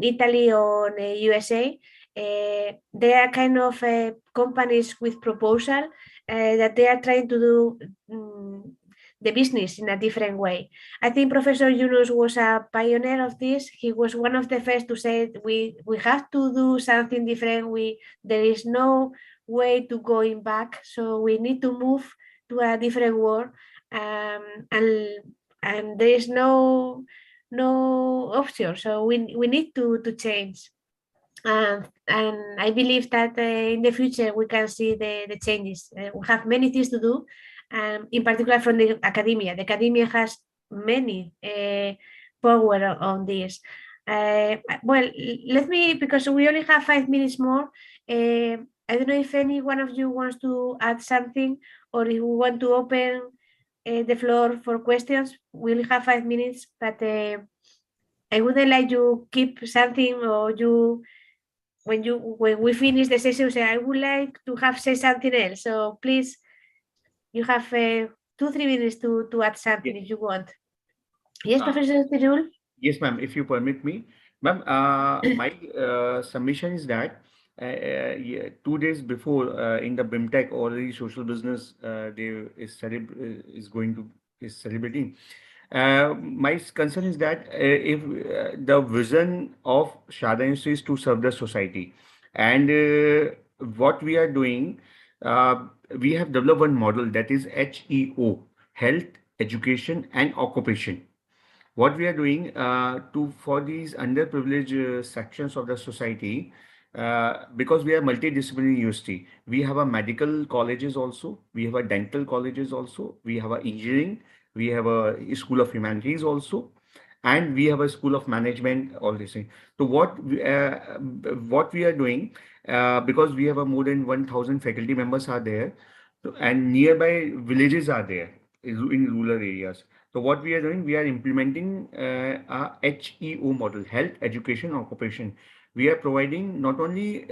Italy or USA. They are kind of companies with proposal that they are trying to do the business in a different way. I think Professor Yunus was a pioneer of this. He was one of the first to say we have to do something different. There is no way to going back, so we need to move to a different world, and there is no option. So we need to change. And I believe that in the future we can see the changes. We have many things to do, in particular from the academia. The academia has many power on this. Well, let me, because we only have 5 minutes more, I don't know if any one of you wants to add something, or if we want to open the floor for questions. We only have 5 minutes, but I wouldn't like you keep something, or you when we finish the session, say, I would like to have said something else. So please, you have 2-3 minutes to add something if you want. Yes, Professor Tirul? Yes, ma'am, if you permit me. Ma'am, my submission is that 2 days before, in the BIMTech, already social business day is celebrating. My concern is that if the vision of Sharda Institute is to serve the society, and what we are doing, we have developed one model that is HEO, Health, Education, and Occupation. What we are doing for these underprivileged sections of the society, because we are multidisciplinary university, we have a medical colleges also, we have a dental colleges also, we have a engineering, we have a school of humanities also, and we have a school of management, all these things. So what we are doing, because we have a more than 1,000 faculty members are there, and nearby villages are there in rural areas. So what we are doing, we are implementing a HEO model, health, education, occupation. We are providing not only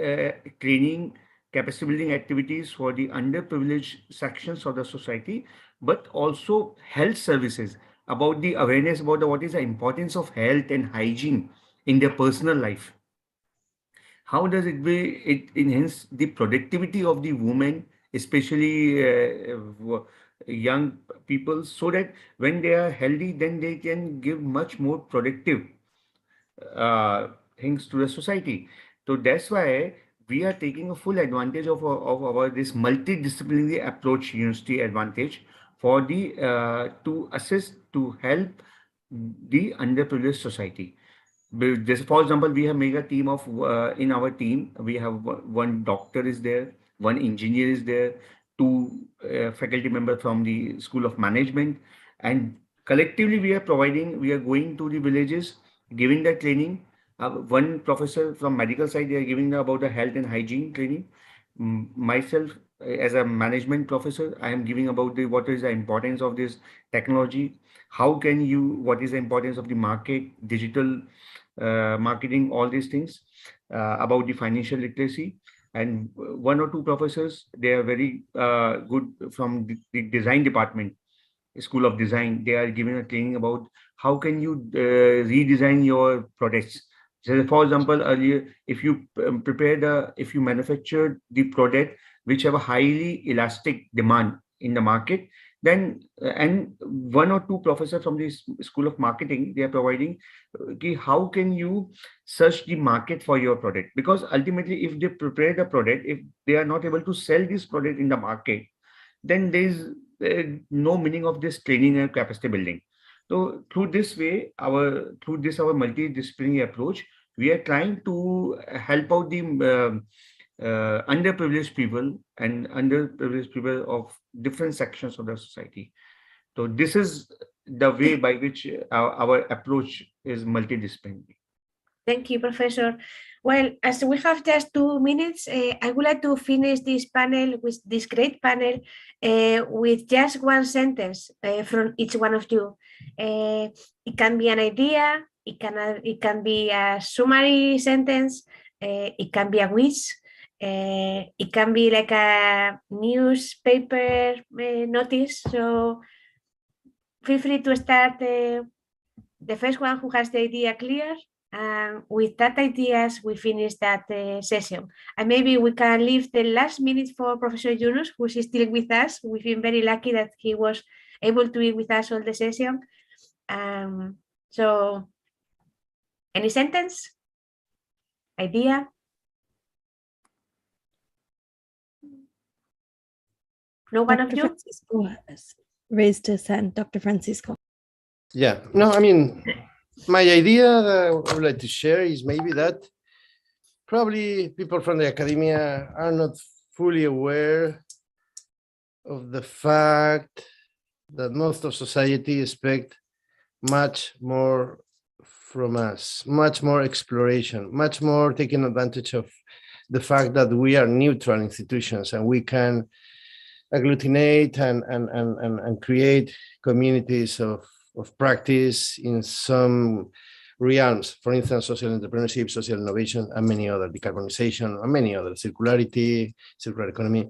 training, capacity building activities for the underprivileged sections of the society, but also health services, about the awareness about what is the importance of health and hygiene in their personal life. How does it enhance the productivity of the women, especially young people, so that when they are healthy, then they can give much more productive things to the society. So that's why we are taking a full advantage of our this multidisciplinary approach university advantage for the to assist, to help the underprivileged society. Just for example, we have made a team of in our team we have one doctor is there, one engineer is there, two faculty members from the School of Management, and collectively we are going to the villages, giving the training. One professor from medical side, they are giving about the health and hygiene training. Myself, as a management professor, I am giving about what is the importance of this technology. What is the importance of the market, digital marketing, all these things, about the financial literacy. And one or two professors, they are very good from the design department, School of Design. They are giving a training about how can you redesign your products. So for example, earlier, if you if you manufacture the product which have a highly elastic demand in the market, then and one or two professors from the School of Marketing, they are providing how can you search the market for your product, because ultimately if they prepare the product, if they are not able to sell this product in the market, then there is no meaning of this training and capacity building. So through this way, our multidisciplinary approach, we are trying to help out the underprivileged people of different sections of the society. So this is the way by which our approach is multidisciplinary. Thank you, Professor. Well, as we have just 2 minutes, I would like to finish this panel, with this great panel, with just one sentence from each one of you. It can be an idea, it can be a summary sentence, it can be a wish, it can be like a newspaper notice. So feel free to start the first one who has the idea clear. And with that ideas, we finish that session. And maybe we can leave the last minute for Professor Yunus, who is still with us. We've been very lucky that he was able to be with us all the session. So, any sentence? Idea? No one of you? Francisco has raised his hand, Dr. Francisco. Yeah, no, I mean, my idea that I would like to share is maybe that probably people from the academia are not fully aware of the fact that most of society expect much more from us, much more exploration, much more taking advantage of the fact that we are neutral institutions and we can agglutinate and create communities of practice in some realms, for instance, social entrepreneurship, social innovation, and many other, decarbonization, and many other, circularity, circular economy.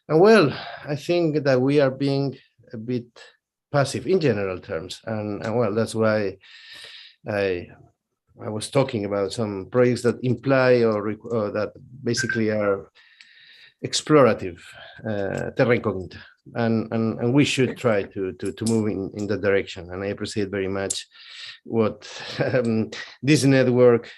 And well, I think that we are being a bit passive in general terms. And well, that's why I was talking about some projects that imply or that basically are explorative, terra incognita, and we should try to move in that direction. And I appreciate very much what this network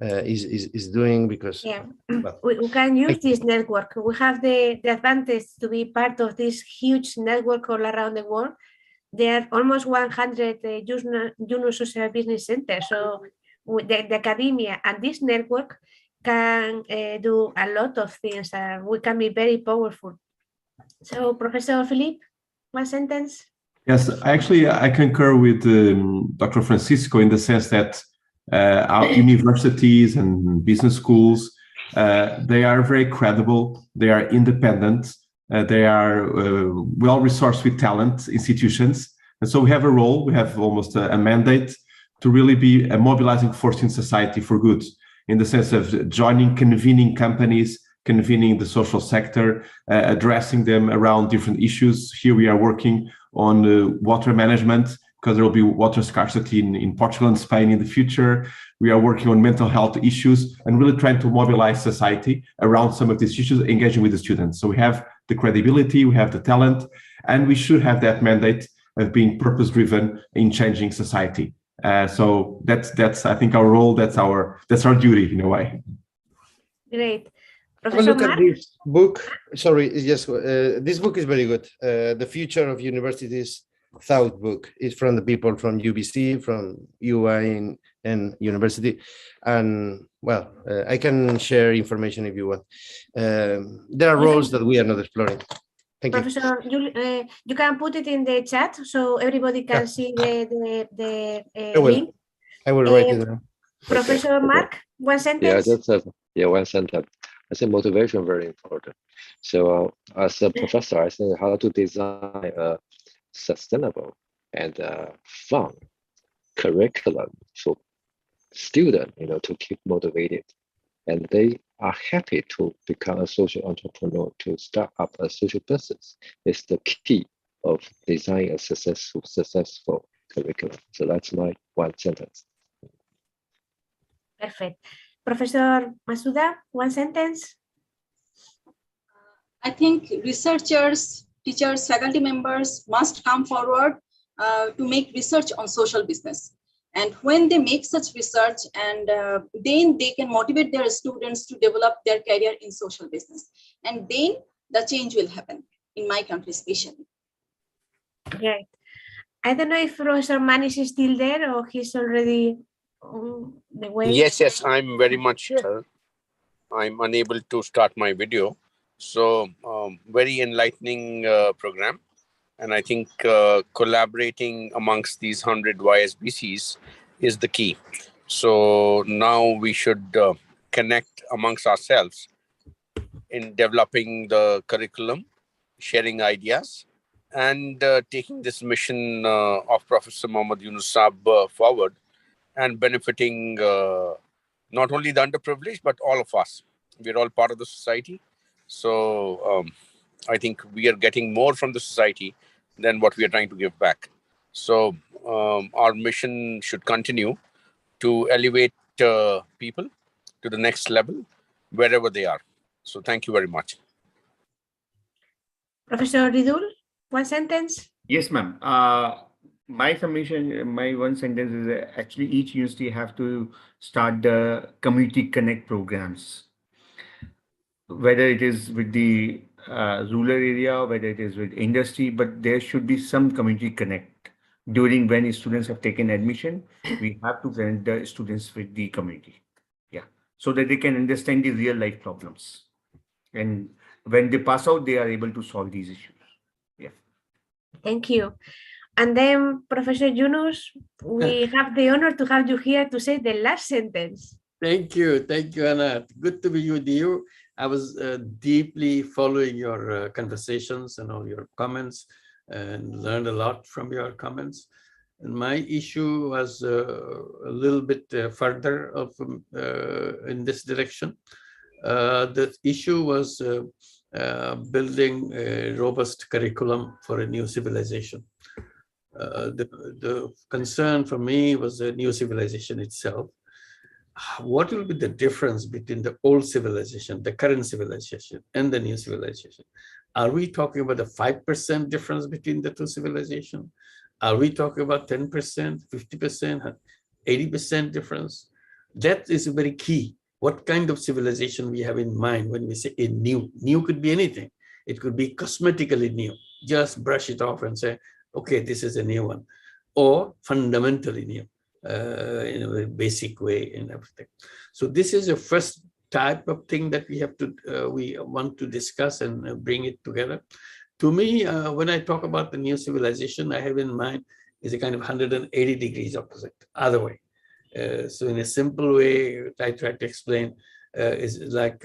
is doing, because well, we can use this network. We have the advantage to be part of this huge network all around the world. There are almost 100 Yunus social business centers. So the academia and this network can do a lot of things and we can be very powerful. So, Professor Philippe, one sentence. Yes, actually, I concur with Dr. Francisco in the sense that our universities and business schools, they are very credible, they are independent, they are well-resourced with talent institutions. And so we have a role, we have almost a mandate to really be a mobilizing force in society for good, in the sense of joining, convening companies, convening the social sector, addressing them around different issues. Here we are working on water management, because there will be water scarcity in Portugal and Spain in the future. We are working on mental health issues and really trying to mobilize society around some of these issues, engaging with the students. So we have the credibility, we have the talent, and we should have that mandate of being purpose-driven in changing society. So that's I think our role. That's our duty in a way. Great. Have a look at this book. Sorry, yes, this book is very good. The Future of Universities Thought book is from the people from UBC, from UI and university. And well, I can share information if you want. There are roles that we are not exploring. Thank you. Professor, you can put it in the chat so everybody can see the link. I will write it down. Professor Mark, one sentence. One sentence. I think motivation very important. So as a professor, I think how to design a sustainable and fun curriculum for students, to keep motivated, and they are happy to become a social entrepreneur, to start up a social business. It's the key of designing a successful curriculum. So that's my one sentence. Perfect. Professor Masuda, one sentence. I think researchers, teachers, faculty members must come forward to make research on social business. And when they make such research, and then they can motivate their students to develop their career in social business. And then the change will happen in my country especially. Right. I don't know if Professor Manish is still there or he's already on the way. Yes, I'm very much here. I'm unable to start my video. So very enlightening program. And I think collaborating amongst these 100 YSBCs is the key. So now we should connect amongst ourselves in developing the curriculum, sharing ideas, and taking this mission of Professor Mohammad Yunus Saab forward, and benefiting not only the underprivileged, but all of us. We're all part of the society. So I think we are getting more from the society than what we are trying to give back. So our mission should continue to elevate people to the next level, wherever they are. So thank you very much. Professor Ridul, one sentence. Yes, ma'am. My submission, my one sentence is actually each university have to start the community connect programs, whether it is with the rural area, whether it is with industry, but there should be some community connect. During when students have taken admission, we have to connect the students with the community. Yeah, so that they can understand the real life problems. And when they pass out, they are able to solve these issues. Yeah. Thank you. And then, Professor Yunus, we have the honor to have you here to say the last sentence. Thank you, Anna. Good to be with you. I was deeply following your conversations and all your comments, and learned a lot from your comments. And my issue was a little bit further of in this direction. The issue was building a robust curriculum for a new civilization. The concern for me was the new civilization itself. What will be the difference between the old civilization, the current civilization, and the new civilization? Are we talking about a 5% difference between the two civilizations? Are we talking about 10%, 50%, 80% difference? That is very key. What kind of civilization we have in mind when we say a new? New could be anything. It could be cosmetically new. Just brush it off and say, okay, this is a new one. Or fundamentally new. In a very basic way and everything. So this is a first type of thing that we want to discuss and bring it together. To me, when I talk about the new civilization, I have in mind is a kind of 180 degrees opposite, other way. So in a simple way, I try to explain is like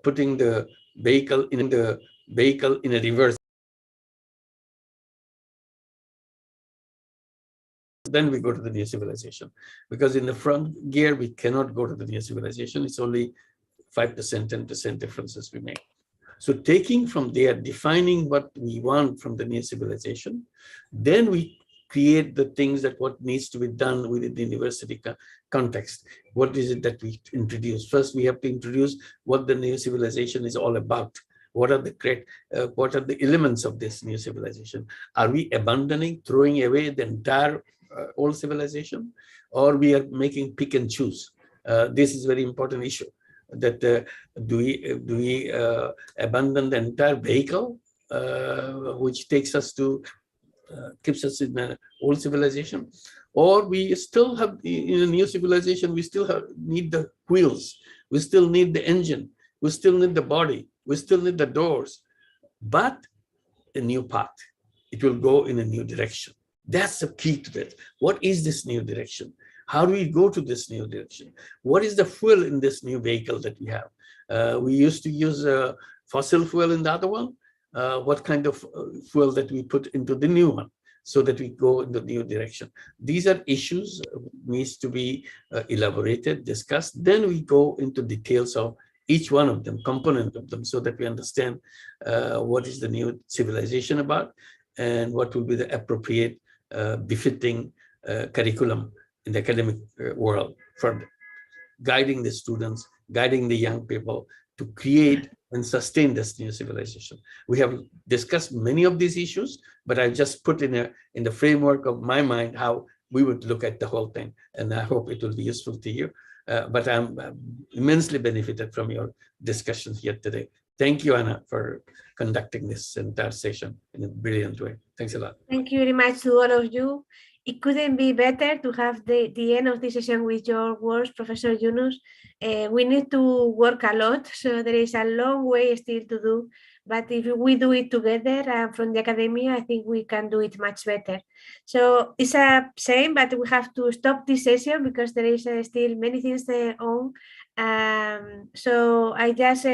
putting the vehicle in a reverse. Then we go to the new civilization, because in the front gear we cannot go to the new civilization. It's only 5%, 10% differences we make. So taking from there, defining what we want from the new civilization, then we create the things that what needs to be done within the university context. What is it that we introduce? First, we have to introduce what the new civilization is all about. What are the elements of this new civilization? Are we abandoning, throwing away the entire old civilization, or we are making pick and choose? This is a very important issue. That do we abandon the entire vehicle, which takes us to keeps us in an old civilization, or we still have in a new civilization? We still need the wheels, we still need the engine, we still need the body, we still need the doors, but a new path. It will go in a new direction. That's the key to that. What is this new direction? How do we go to this new direction? What is the fuel in this new vehicle that we have? We used to use fossil fuel in the other one. What kind of fuel that we put into the new one, so that we go in the new direction? These are issues needs to be elaborated, discussed. Then we go into details of each one of them, component of them, so that we understand what is the new civilization about, and what will be the appropriate befitting curriculum in the academic world for guiding the students, guiding the young people to create and sustain this new civilization. We have discussed many of these issues, but I just put in the framework of my mind how we would look at the whole thing, and I hope it will be useful to you. But I'm immensely benefited from your discussions here today. Thank you, Anna, for conducting this entire session in a brilliant way. Thanks a lot. Thank you very much to all of you. It couldn't be better to have the end of this session with your words, Professor Yunus. We need to work a lot, so there is a long way still to do. But if we do it together from the academia, I think we can do it much better. So it's a shame, but we have to stop this session because there is still many things on. So I just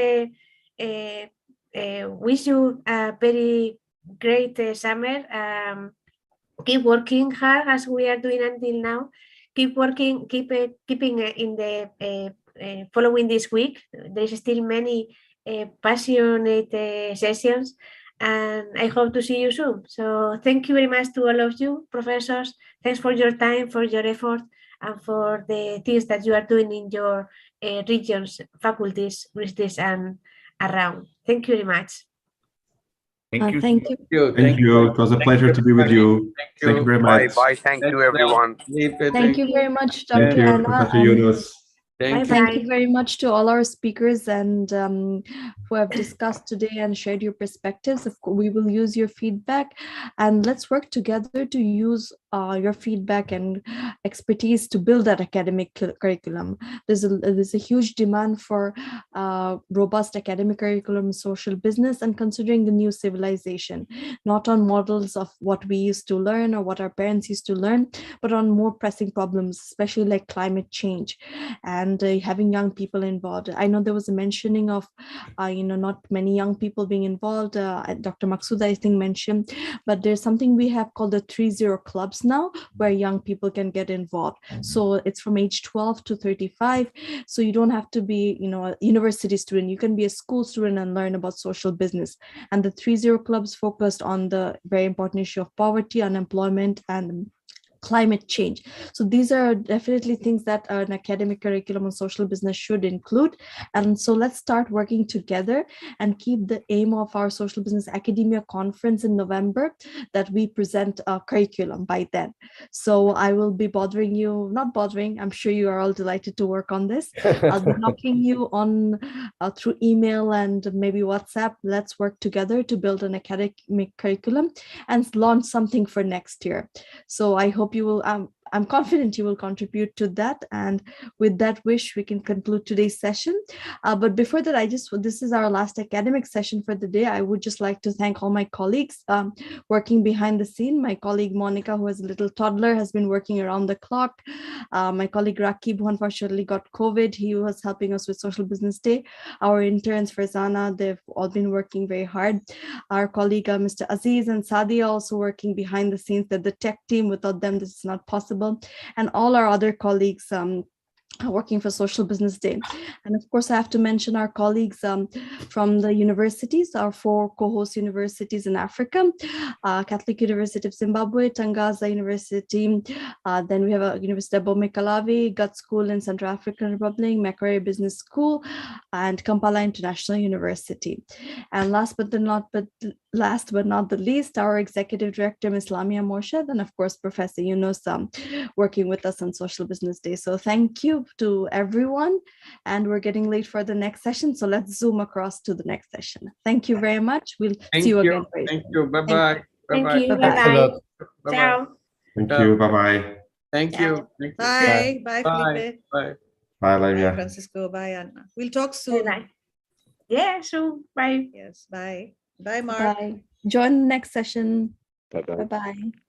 wish you a very great summer. Keep working hard as we are doing until now. Keep working, keeping in the following this week. There's still many passionate sessions, and I hope to see you soon. So thank you very much to all of you, professors. Thanks for your time, for your effort, and for the things that you are doing in your regions, faculties, universities, and around. Thank you very much. Thank you. Thank you. Thank you. It was a pleasure to be with you. Thank you very much. Bye. Thank you, everyone. Thank you very much, Dr. Thank you, Anna. Professor and Yunus. Thank you very much to all our speakers and who have discussed today and shared your perspectives. Of course, we will use your feedback, and let's work together to use your feedback and expertise to build that academic curriculum. There's a huge demand for robust academic curriculum, social business, and considering the new civilization, not on models of what we used to learn or what our parents used to learn, but on more pressing problems, especially like climate change and having young people involved. I know there was a mentioning of, not many young people being involved. Dr. Maksud, I think, mentioned, but there's something we have called the 3-0 clubs now, where young people can get involved. So it's from age 12 to 35. So you don't have to be, a university student. You can be a school student and learn about social business. And the 3-0 clubs focused on the very important issue of poverty, unemployment, and climate change. So these are definitely things that an academic curriculum on social business should include. And so let's start working together and keep the aim of our social business academia conference in November, that we present a curriculum by then. So I will be bothering you, not bothering, I'm sure you are all delighted to work on this. I'll be knocking you on through email and maybe WhatsApp. Let's work together to build an academic curriculum and launch something for next year. So I hope you will, I'm confident you will contribute to that. And with that wish, we can conclude today's session. But before that, this is our last academic session for the day. I would just like to thank all my colleagues working behind the scene. My colleague Monica, who has a little toddler, has been working around the clock. My colleague Rakib, who unfortunately got COVID, he was helping us with Social Business Day. Our interns, Farzana, they've all been working very hard. Our colleague, Mr. Aziz and Sadi, also working behind the scenes. They're the tech team. Without them, this is not possible. And all our other colleagues working for Social Business Day. And of course, I have to mention our colleagues from the universities, our 4 co-host universities in Africa, Catholic University of Zimbabwe, Tangaza University, then we have a University of Bomekalavi, Gut School in Central African Republic, Makerere Business School, and Kampala International University. And last but not the least, our Executive Director, Ms. Lamia Morshed, and of course, Professor Yunus, working with us on Social Business Day. So thank you to everyone, and we're getting late for the next session, so let's zoom across to the next session. Thank you very much. We'll see you again very soon. Thank you. Bye-bye. Thank you. Bye-bye. Bye-bye. Ciao. Thank you. Bye-bye. Thank you. Thank you. Bye. Bye, Bye. Felipe. Bye. Bye, Bye, Lavia. Francisco. Bye, Anna. We'll talk soon. Bye-bye. Yeah, so bye. Yes, bye. Bye, Mark. Bye. Join the next session. Bye-bye. Bye-bye.